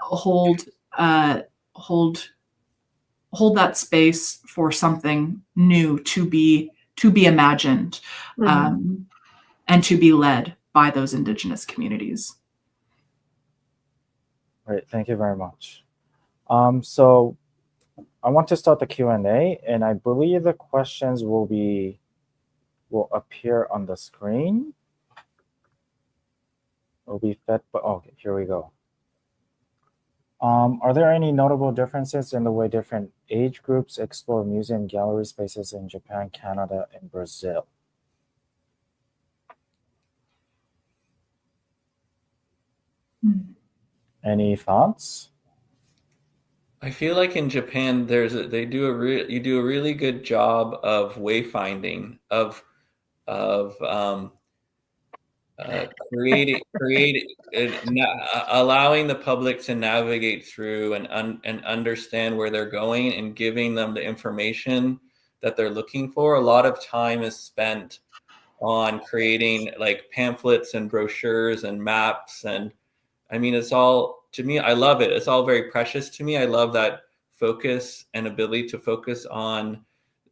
hold that space for something new to be imagined, and to be led by those Indigenous communities. Great, thank you very much. So I want to start the Q&A, and I believe the questions will appear on the screen. Will be fed, but okay, here we go. Are there any notable differences in the way different age groups explore museum gallery spaces in Japan, Canada, and Brazil? Any thoughts? I feel like in Japan, you do a really good job of wayfinding, of allowing the public to navigate through and understand where they're going, and giving them the information that they're looking for. A lot of time is spent on creating like pamphlets and brochures and maps, and I mean, it's all, to me, I love it. It's all very precious to me. I love that focus and ability to focus on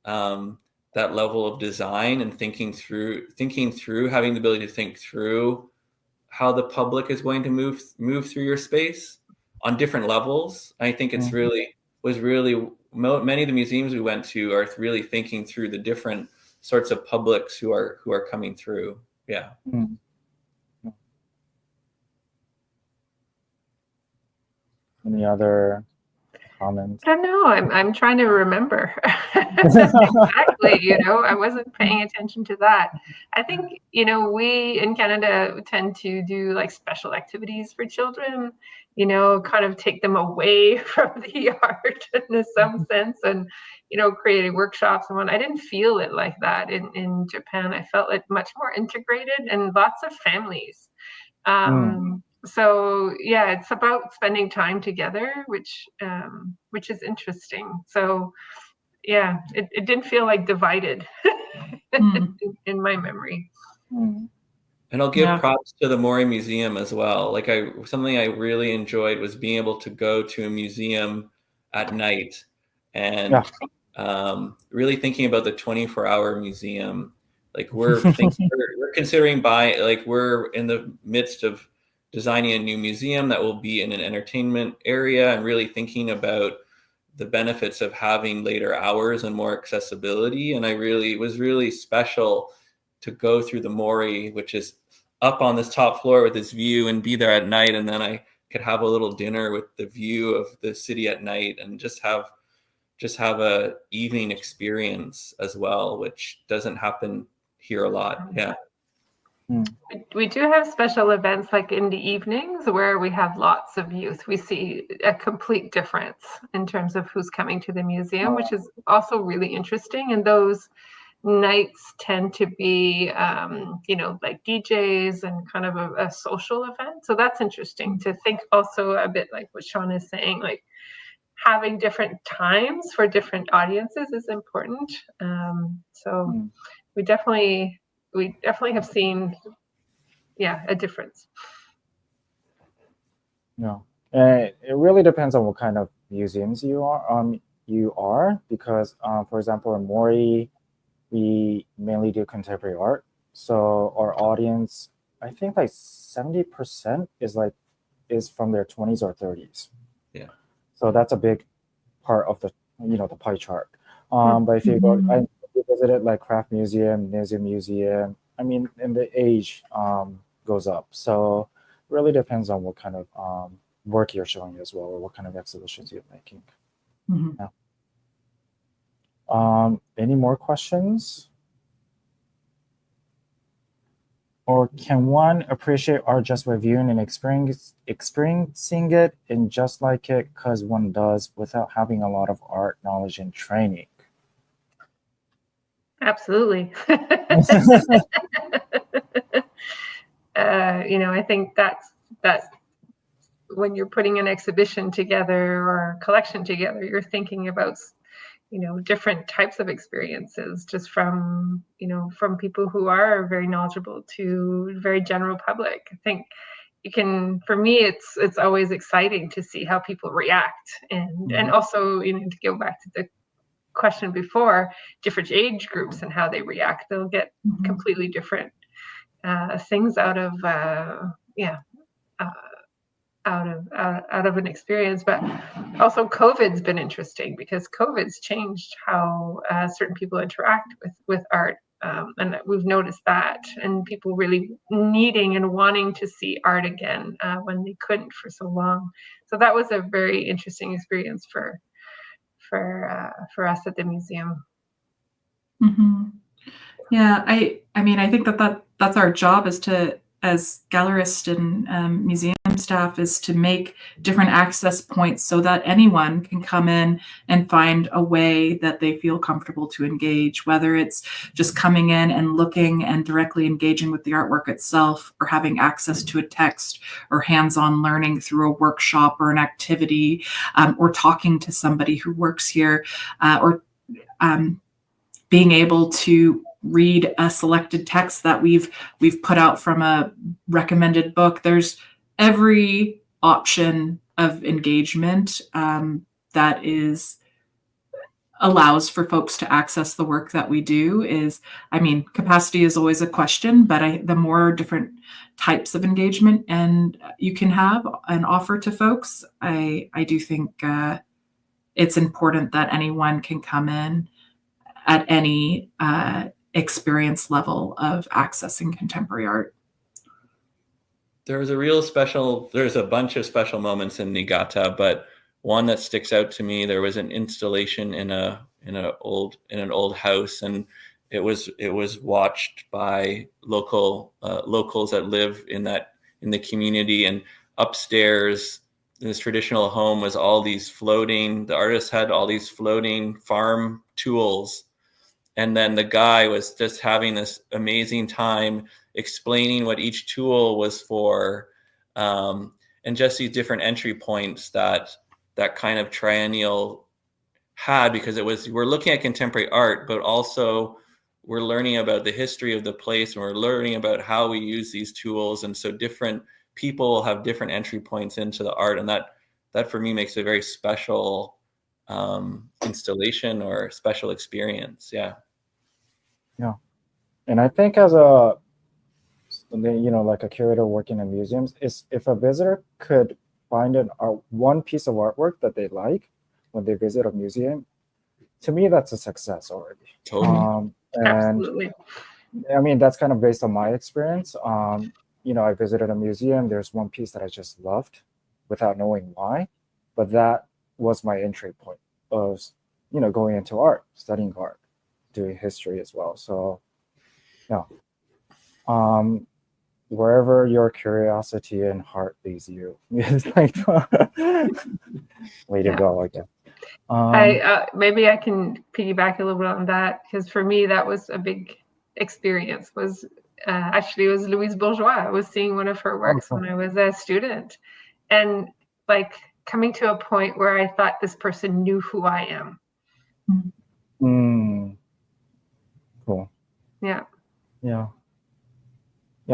that level of design and thinking through, having the ability to think through how the public is going to move through your space on different levels. I think it's many of the museums we went to are really thinking through the different sorts of publics who are coming through. Yeah. Any other comment? I don't know. I'm trying to remember exactly. I wasn't paying attention to that. I think we in Canada tend to do like special activities for children. Kind of take them away from the art in some sense, and creating workshops and I didn't feel it like that in Japan. I felt it much more integrated and lots of families. So yeah, it's about spending time together, which is interesting. So yeah, it didn't feel like divided in my memory. And I'll give props to the Mori Museum as well. Like something I really enjoyed was being able to go to a museum at night and really thinking about the 24-hour museum. Like we're considering we're in the midst of designing a new museum that will be in an entertainment area, and really thinking about the benefits of having later hours and more accessibility. And it was really special to go through the Mori, which is up on this top floor with this view, and be there at night. And then I could have a little dinner with the view of the city at night, and just have a evening experience as well, which doesn't happen here a lot. Yeah. We do have special events like in the evenings where we have lots of youth. We see a complete difference in terms of who's coming to the museum, which is also really interesting. And those nights tend to be, like DJs and kind of a social event. So that's interesting to think also a bit like what Shaun is saying, like having different times for different audiences is important. So we definitely have seen, a difference. No, it really depends on what kind of museums you are, because for example, in Mori, we mainly do contemporary art. So our audience, I think like 70% is from their 20s or 30s. Yeah. So that's a big part of the pie chart. But if you you visited like craft museum, museum, I mean, and the age goes up. So it really depends on what kind of work you're showing as well, or what kind of exhibitions you're making. Any more questions? Or can one appreciate art just reviewing and experiencing it and just like it because one does without having a lot of art knowledge and training? Absolutely. I think that when you're putting an exhibition together or a collection together, you're thinking about different types of experiences, just from people who are very knowledgeable to very general public. I think for me, it's always exciting to see how people react, and also to go back to the question before, different age groups and how they react. They'll get completely different things out of an experience. But also COVID's been interesting because COVID's changed how certain people interact with art, and we've noticed that, and people really needing and wanting to see art again when they couldn't for so long. So that was a very interesting experience for us at the museum. Yeah, I mean, I think that's our job as gallerists and museum staff, is to make different access points so that anyone can come in and find a way that they feel comfortable to engage, whether it's just coming in and looking and directly engaging with the artwork itself, or having access to a text, or hands-on learning through a workshop or an activity, or talking to somebody who works here, or being able to read a selected text that we've put out from a recommended book. There's every option of engagement that allows for folks to access the work that we do. Capacity is always a question, but the more different types of engagement and you can have and offer to folks, I do think it's important that anyone can come in at any experience level of accessing contemporary art. There's a bunch of special moments in Niigata, but one that sticks out to me. There was an installation in an old house, and it was watched by locals that live in the community. And upstairs, this traditional home was the artist had all these floating farm tools. And then the guy was just having this amazing time explaining what each tool was for, and just these different entry points that kind of triennial had, because we're looking at contemporary art, but also we're learning about the history of the place, and we're learning about how we use these tools. And so different people have different entry points into the art, and that for me makes a very special installation or special experience. Yeah. And I think as a, like a curator working in museums, is if a visitor could find one piece of artwork that they like when they visit a museum, to me, that's a success already. Totally. And Absolutely. I mean, that's kind of based on my experience. I visited a museum. There's one piece that I just loved without knowing why, but that was my entry point of, going into art, studying art, doing history as well. So, yeah. Wherever your curiosity and heart leads you is like way to go, I guess. Maybe I can piggyback a little bit on that, because for me that was a big experience. Actually, it was Louise Bourgeois. I was seeing one of her works when I was a student, and like coming to a point where I thought this person knew who I am. Cool. Yeah.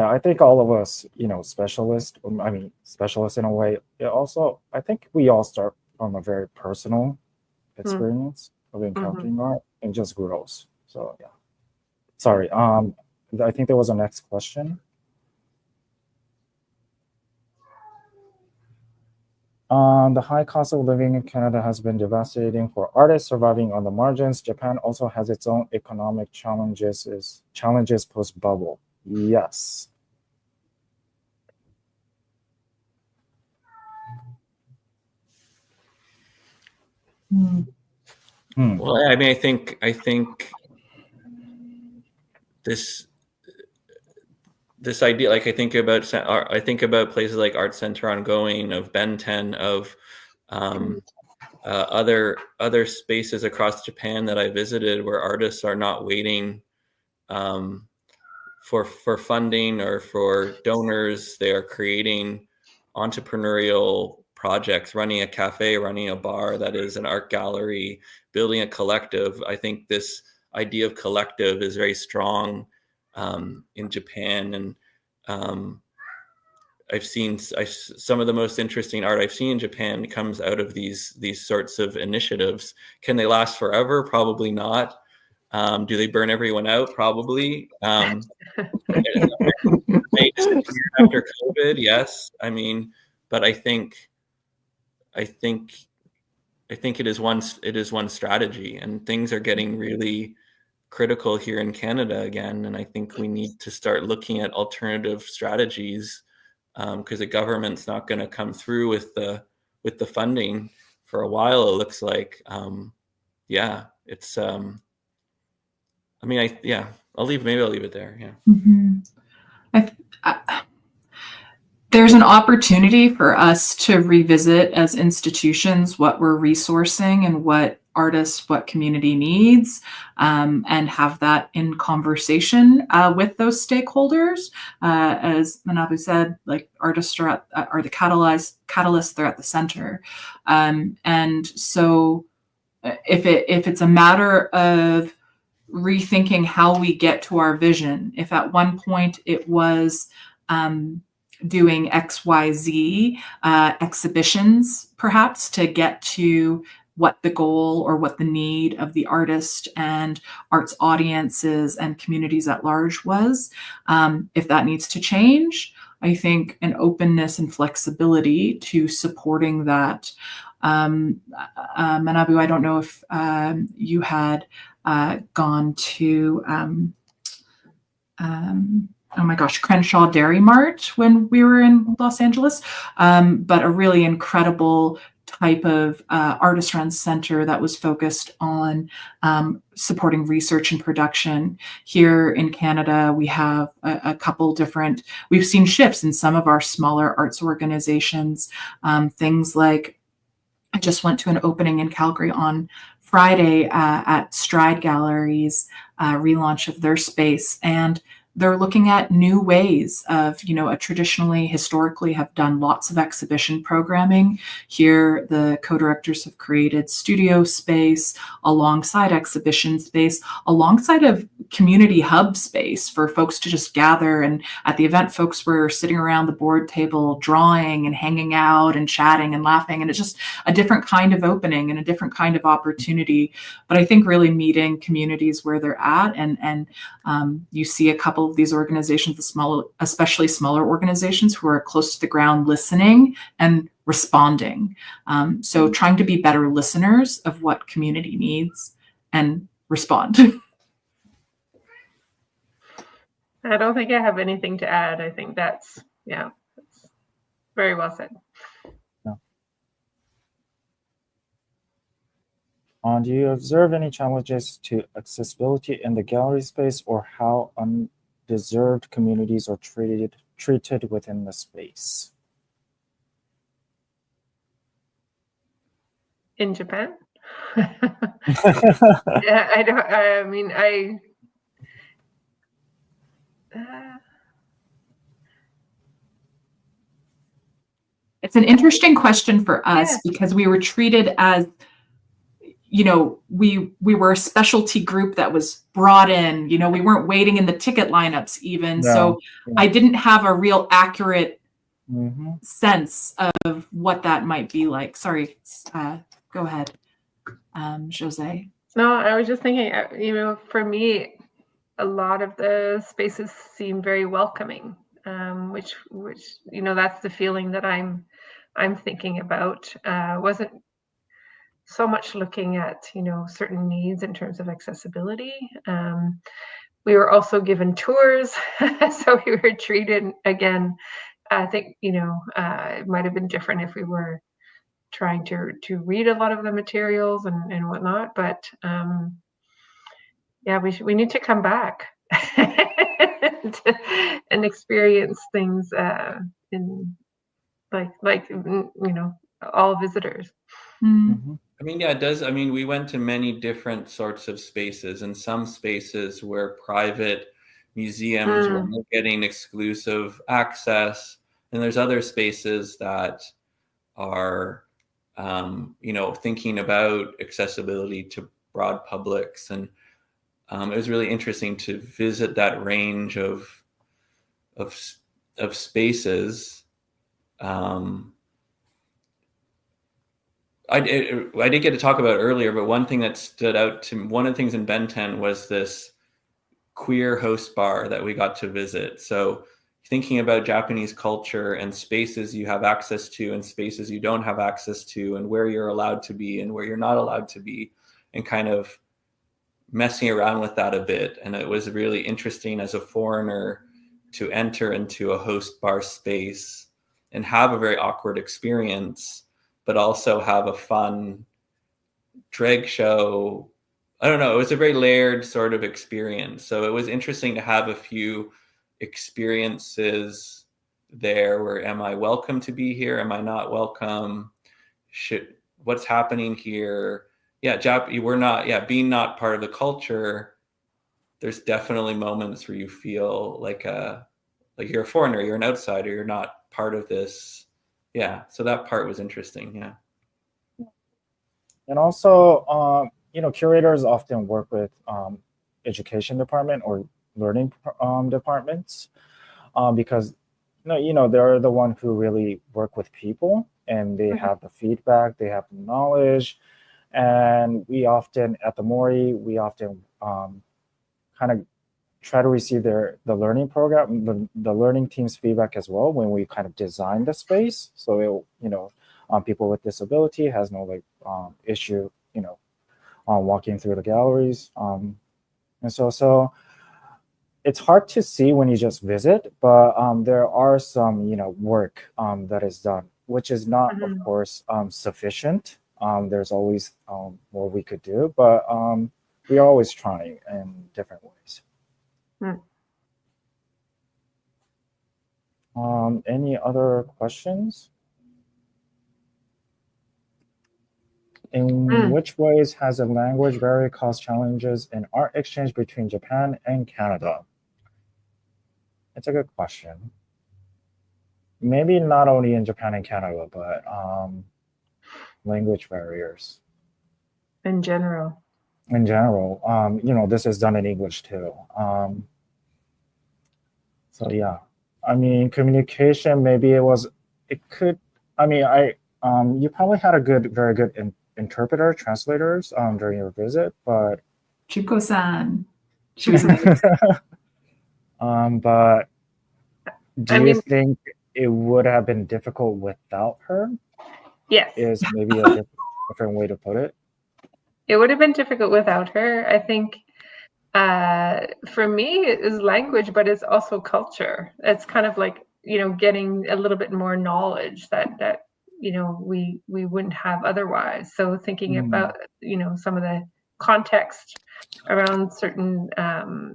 I think all of us, specialists in a way. Also, I think we all start from a very personal experience of encountering art, and just grows. So yeah. Sorry. I think there was a next question. The high cost of living in Canada has been devastating for artists surviving on the margins. Japan also has its own economic challenges post-bubble. Yes. Well, I mean, I think this idea, like I think about places like Art Center Ongoing, of Ben 10, of other spaces across Japan that I visited, where artists are not waiting for funding or for donors. They are creating entrepreneurial projects, running a cafe, running a bar that is an art gallery, building a collective. I think this idea of collective is very strong in Japan, and I've seen some of the most interesting art I've seen in Japan comes out of these sorts of initiatives. Can they last forever? Probably not. Do they burn everyone out? Probably. May disappear after COVID, yes. I mean, but I think it is one strategy, and things are getting really critical here in Canada again. And I think we need to start looking at alternative strategies, because the government's not going to come through with the funding for a while, it looks like. It's I mean, I'll leave it there. Yeah. There's an opportunity for us to revisit as institutions what we're resourcing and what artists, what community needs, and have that in conversation with those stakeholders. As Manabu said, like, artists are the catalysts, they're at the center. And so if it's a matter of rethinking how we get to our vision, if at one point it was doing XYZ exhibitions, perhaps, to get to what the goal or what the need of the artist and arts audiences and communities at large was. If that needs to change, I think an openness and flexibility to supporting that. Manabu, I don't know if you had gone to oh my gosh, Crenshaw Dairy Mart when we were in Los Angeles, but a really incredible type of artist-run center that was focused on supporting research and production. Here in Canada, we have a couple different, we've seen shifts in some of our smaller arts organizations, things like, I just went to an opening in Calgary on Friday at Stride Gallery's relaunch of their space, and they're looking at new ways of, traditionally, historically have done lots of exhibition programming. Here, the co-directors have created studio space alongside exhibition space, alongside of community hub space for folks to just gather. And at the event, folks were sitting around the board table, drawing and hanging out and chatting and laughing. And it's just a different kind of opening and a different kind of opportunity. But I think really meeting communities where they're at, and you see a couple of these organizations, especially smaller organizations who are close to the ground, listening and responding. So trying to be better listeners of what community needs and respond. I don't think I have anything to add. I think that's very well said. Do you observe any challenges to accessibility in the gallery space, or how undeserved communities are treated within the space? In Japan? It's an interesting question for us because we were treated as, we were a specialty group that was brought in, we weren't waiting in the ticket lineups even. No. So I didn't have a real accurate sense of what that might be like. Sorry, go ahead, Josée. No, I was just thinking, for me, a lot of the spaces seem very welcoming, which that's the feeling that I'm thinking about. Wasn't so much looking at certain needs in terms of accessibility. We were also given tours, so we were treated again. I think it might have been different if we were trying to read a lot of the materials and whatnot, but we need to come back and experience things in like all visitors. I mean, it does. I mean, we went to many different sorts of spaces, and some spaces where private museums were getting exclusive access, and there's other spaces that are, thinking about accessibility to broad publics. And it was really interesting to visit that range of spaces. I did get to talk about it earlier, but one thing that stood out to me, one of the things in Ben 10 was this queer host bar that we got to visit. So thinking about Japanese culture and spaces you have access to and spaces you don't have access to, and where you're allowed to be and where you're not allowed to be, and kind of messing around with that a bit. And it was really interesting as a foreigner to enter into a host bar space and have a very awkward experience, but also have a fun drag show. I don't know, it was a very layered sort of experience. So it was interesting to have a few experiences there where, am I welcome to be here? Am I not welcome? What's happening here? We're not, being not part of the culture, there's definitely moments where you feel like you're a foreigner, you're an outsider, you're not part of this. So that part was interesting. And also, curators often work with education department or learning departments because they're the one who really work with people, and they have the feedback, they have the knowledge. And we often at the Mori, kind of try to receive the learning program, the learning team's feedback as well when we kind of design the space. So people with disability has no issue walking through the galleries, and so it's hard to see when you just visit, but there are some work that is done which is not, of course, sufficient. There's always more we could do, but we're always trying in different ways. Any other questions? In which ways has a language barrier caused challenges in art exchange between Japan and Canada? It's a good question. Maybe not only in Japan and Canada, but language barriers. In general. In general, this is done in English too. So yeah, I mean, communication, maybe you probably had very good interpreter, translators during your visit, but Chuko-san, she was amazing. But do you think it would have been difficult without her? Yes. Is maybe a different way to put it. It would have been difficult without her. I think for me, it is language, but it's also culture. It's kind of like, getting a little bit more knowledge that we wouldn't have otherwise. So thinking about, some of the context around certain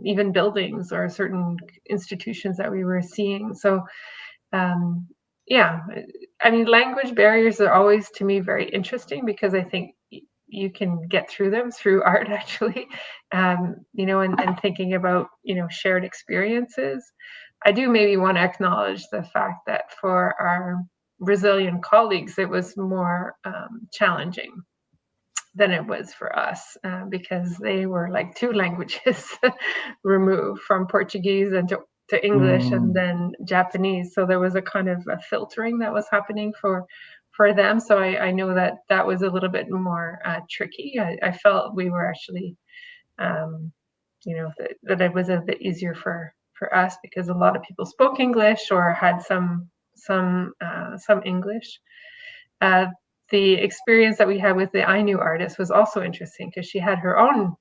even buildings or certain institutions that we were seeing. So language barriers are always, to me, very interesting because I think you can get through them through art, actually, and thinking about, shared experiences. I do maybe want to acknowledge the fact that for our Brazilian colleagues, it was more challenging than it was for us because they were like 2 languages removed from Portuguese and to English and then Japanese. So there was a kind of a filtering that was happening for them. So I know that was a little bit more tricky. I felt we were actually, that it was a bit easier for us because a lot of people spoke English or had some English. The experience that we had with the Ainu artist was also interesting because she had her own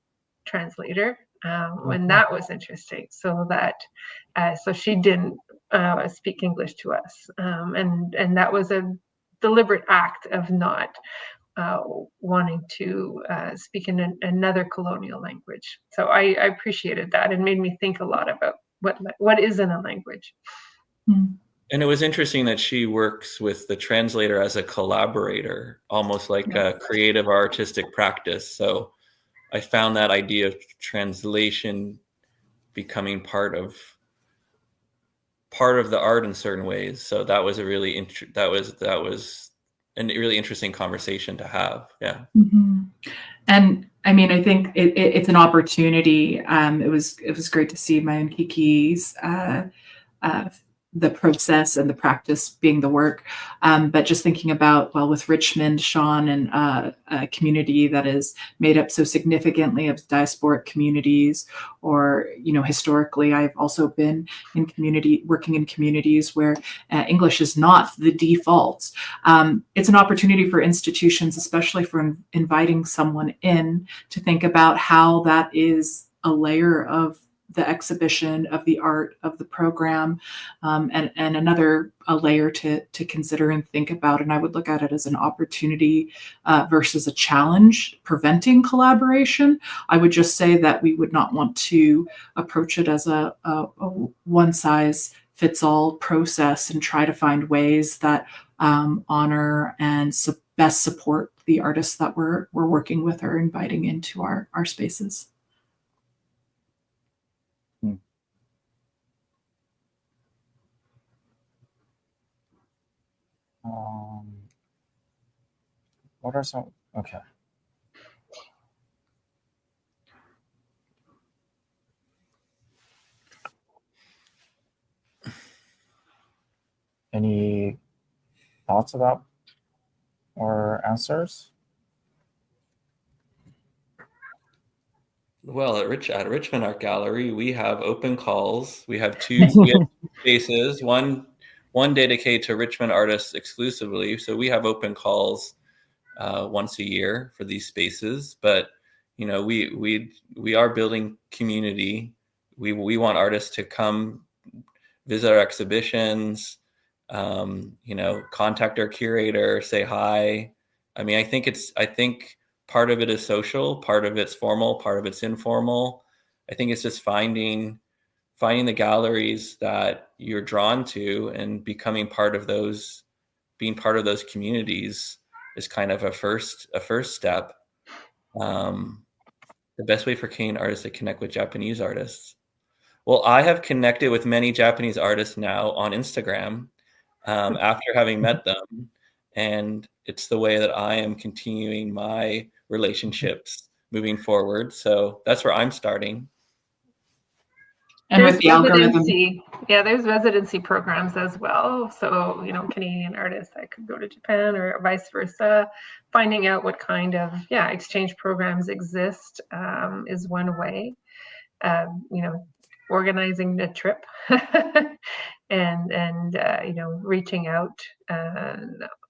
translator, and that was interesting. So that so she didn't speak English to us, and that was a deliberate act of not wanting to speak in another colonial language. So I appreciated that. It made me think a lot about what is in a language. And it was interesting that she works with the translator as a collaborator, almost like a creative artistic practice. So I found that idea of translation becoming part of the art in certain ways. So that was a really that was a really interesting conversation to have. Yeah. And I mean, I think it's an opportunity. It was great to see Maansiksikaitsitapiitsinikssin's the process and the practice being the work. But just thinking about, with Richmond, Shaun, and a community that is made up so significantly of diasporic communities, or, historically, I've also been working in communities where English is not the default. It's an opportunity for institutions, especially for inviting someone in, to think about how that is a layer of the exhibition, of the art, of the program, and another layer to consider and think about. And I would look at it as an opportunity versus a challenge preventing collaboration. I would just say that we would not want to approach it as a one-size-fits-all process and try to find ways that honor and best support the artists that we're working with or inviting into our spaces. What are some? Okay. Any thoughts about or answers? Well, at Richmond Art Gallery, we have open calls. We have two spaces, one dedicated to Richmond artists exclusively. So we have open calls once a year for these spaces. But we are building community. We want artists to come visit our exhibitions, contact our curator, say hi. I mean, I think part of it is social, part of it's formal, part of it's informal. I think it's just finding the galleries that you're drawn to and becoming part of those, being part of those communities is kind of a first step. The best way for Canadian artists to connect with Japanese artists. Well, I have connected with many Japanese artists now on Instagram after having met them. And it's the way that I am continuing my relationships moving forward. So that's where I'm starting. And with the algorithm. There's residency programs as well. So, Canadian artists that could go to Japan or vice versa. Finding out what kind of exchange programs exist is one way. Organizing the trip and reaching out.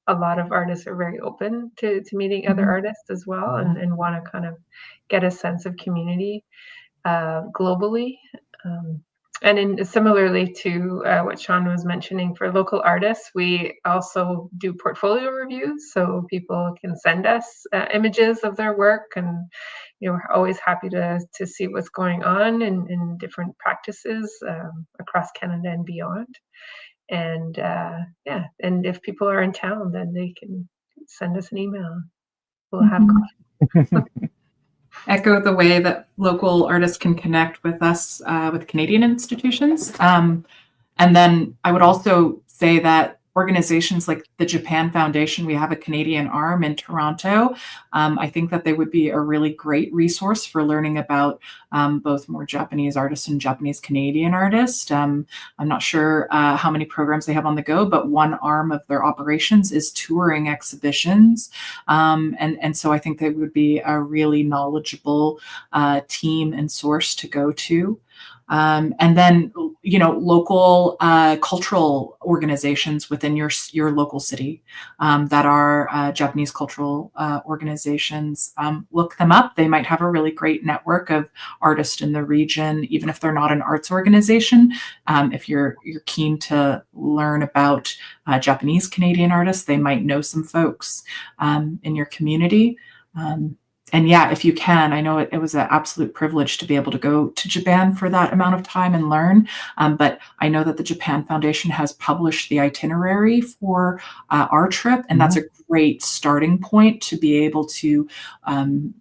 A lot of artists are very open to meeting other artists as well, and want to kind of get a sense of community globally. And similarly to what Shaun was mentioning, for local artists, we also do portfolio reviews, so people can send us images of their work, and we're always happy to see what's going on in different practices across Canada and beyond. And and if people are in town, then they can send us an email. We'll have coffee. Echo the way that local artists can connect with us, with Canadian institutions. And then I would also say that organizations like the Japan Foundation, we have a Canadian arm in Toronto. I think that they would be a really great resource for learning about both more Japanese artists and Japanese Canadian artists. I'm not sure how many programs they have on the go, but one arm of their operations is touring exhibitions. And so I think they would be a really knowledgeable team and source to go to. And then, local cultural organizations within your local city that are Japanese cultural organizations. Look them up. They might have a really great network of artists in the region, even if they're not an arts organization. If you're keen to learn about Japanese Canadian artists, they might know some folks in your community. And if you can, I know it was an absolute privilege to be able to go to Japan for that amount of time and learn. But I know that the Japan Foundation has published the itinerary for our trip, and that's a great starting point to be able to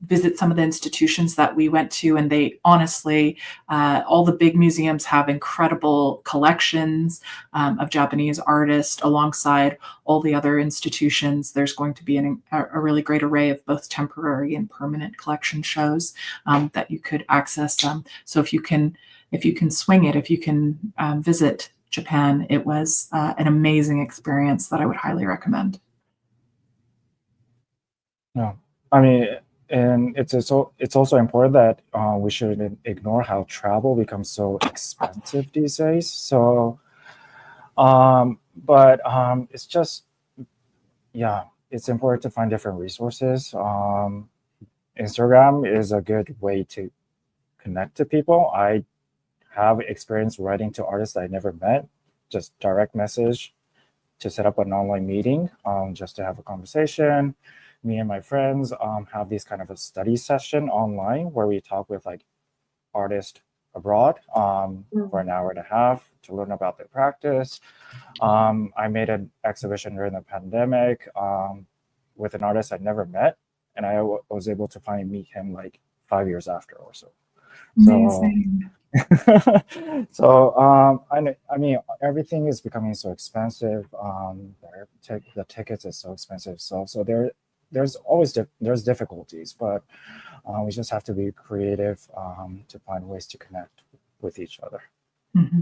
visit some of the institutions that we went to. And they honestly, all the big museums have incredible collections of Japanese artists alongside all the other institutions. There's going to be a really great array of both temporary and permanent collection shows that you could access. So if you can swing it, if you can visit Japan, it was an amazing experience that I would highly recommend. Yeah, I mean, and it's also important that we shouldn't ignore how travel becomes so expensive these days. So, but it's just, it's important to find different resources. Instagram is a good way to connect to people. I have experience writing to artists I never met, just direct message to set up an online meeting, just to have a conversation. Me and my friends have these kind of a study session online where we talk with like artists abroad for an hour and a half to learn about their practice. I made an exhibition during the pandemic with an artist I'd never met, and I was able to finally meet him like 5 years after or so. Amazing. So I mean, everything is becoming so expensive. The tickets is so expensive. So there's always there's difficulties, but we just have to be creative to find ways to connect with each other. Mm-hmm.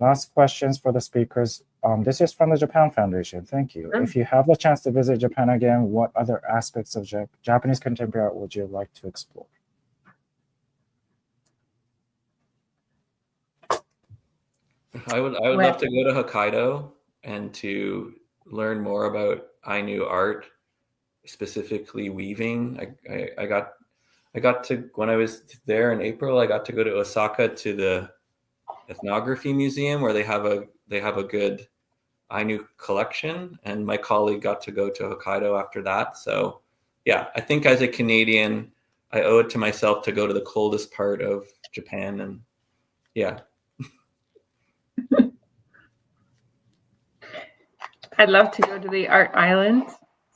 Last questions for the speakers. This is from the Japan Foundation. Thank you. If you have the chance to visit Japan again, what other aspects of Japanese contemporary art would you like to explore? I would love to go to Hokkaido and to learn more about Ainu art, specifically weaving. I got to, when I was there in April, I got to go to Osaka to the ethnography museum where they have a good Ainu collection, and my colleague got to go to Hokkaido after that. So yeah, I think as a Canadian, I owe it to myself to go to the coldest part of Japan, and yeah. I'd love to go to the art islands.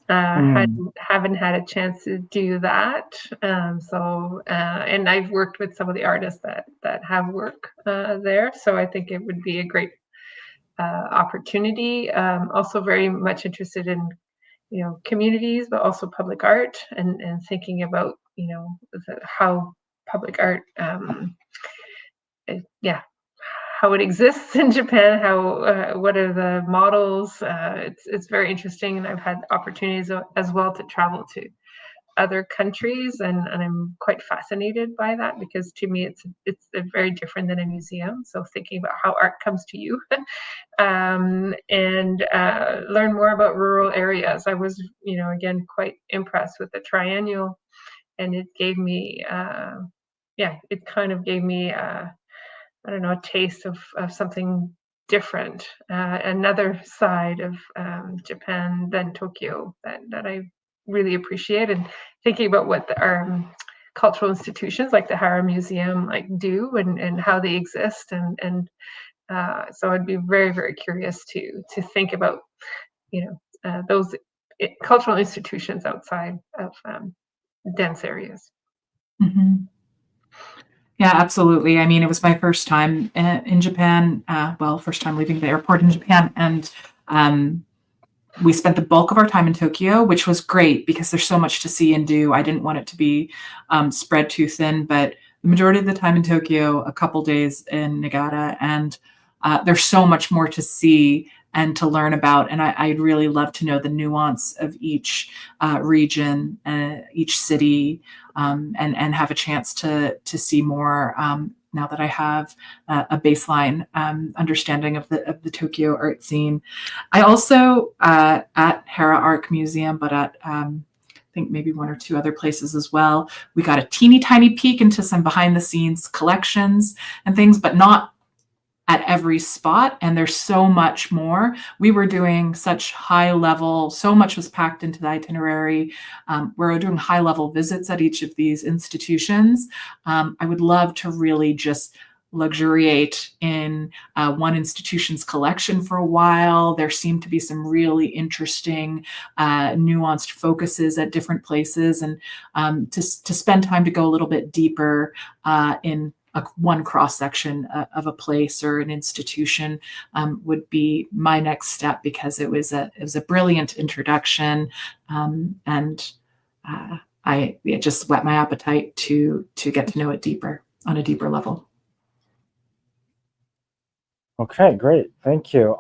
Haven't had a chance to do that. And I've worked with some of the artists that have work there. So I think it would be a great opportunity. Also very much interested in, communities, but also public art and thinking about, how public art, how it exists in Japan, how what are the models. It's very interesting, and I've had opportunities as well to travel to other countries, and I'm quite fascinated by that, because to me it's very different than a museum. So thinking about how art comes to you, and learn more about rural areas. I was, again, quite impressed with the triennial, and it gave me, it kind of gave me, I don't know, a taste of something different, another side of Japan than Tokyo that I really appreciate. And thinking about what our cultural institutions like the Hara Museum do and how they exist, and so I'd be very, very curious to think about those cultural institutions outside of dense areas. Mm-hmm. Yeah, absolutely. I mean, it was my first time in Japan. First time leaving the airport in Japan, and we spent the bulk of our time in Tokyo, which was great because there's so much to see and do. I didn't want it to be spread too thin, but the majority of the time in Tokyo, a couple days in Niigata, and there's so much more to see and to learn about. And I'd really love to know the nuance of each region, each city, and have a chance to see more now that I have a baseline understanding of the Tokyo art scene. I also, at Hara Art Museum, but at I think maybe one or two other places as well, we got a teeny tiny peek into some behind the scenes collections and things, but not at every spot. And there's so much more. We were doing such high level, so much was packed into the itinerary. We're doing high level visits at each of these institutions. I would love to really just luxuriate in one institution's collection for a while. There seemed to be some really interesting, nuanced focuses at different places, and to spend time to go a little bit deeper in one cross section of a place or an institution would be my next step, because it was a brilliant introduction, and it just whet my appetite to get to know it deeper on a deeper level. Okay, great. Thank you.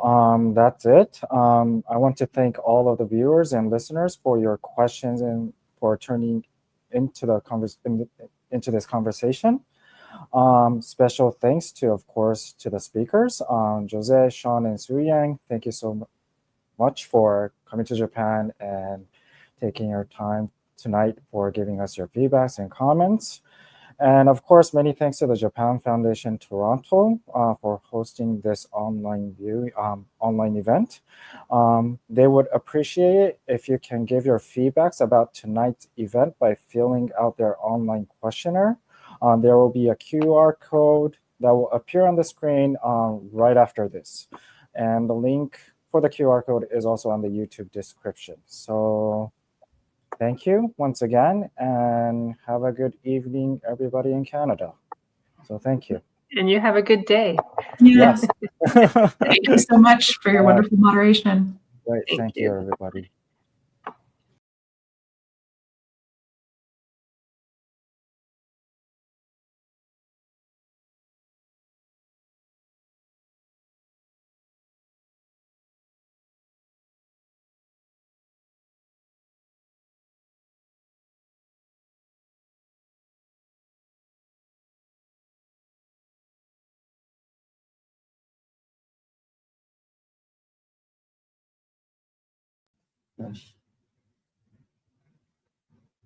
That's it. I want to thank all of the viewers and listeners for your questions and for turning into this conversation. Special thanks to, of course, to the speakers, Josée, Shaun, and Yang. Thank you so much for coming to Japan and taking your time tonight for giving us your feedbacks and comments. And of course, many thanks to the Japan Foundation Toronto for hosting this online event. They would appreciate it if you can give your feedbacks about tonight's event by filling out their online questionnaire. There will be a QR code that will appear on the screen right after this. And the link for the QR code is also on the YouTube description. So thank you once again, and have a good evening, everybody in Canada. So thank you. And you have a good day. Yes. Thank you so much for your wonderful moderation. Great. Thank you, everybody.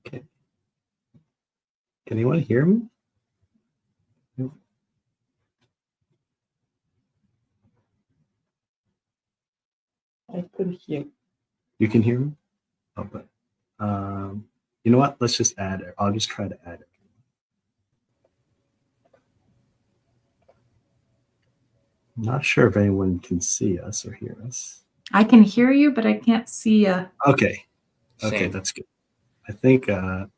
Okay. Can anyone hear me? I could hear. You can hear me? Oh, but you know what? Let's just add it. I'll just try to add it. I'm not sure if anyone can see us or hear us. I can hear you, but I can't see you. Okay. Okay, Same. that's good. I think,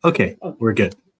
okay, we're good.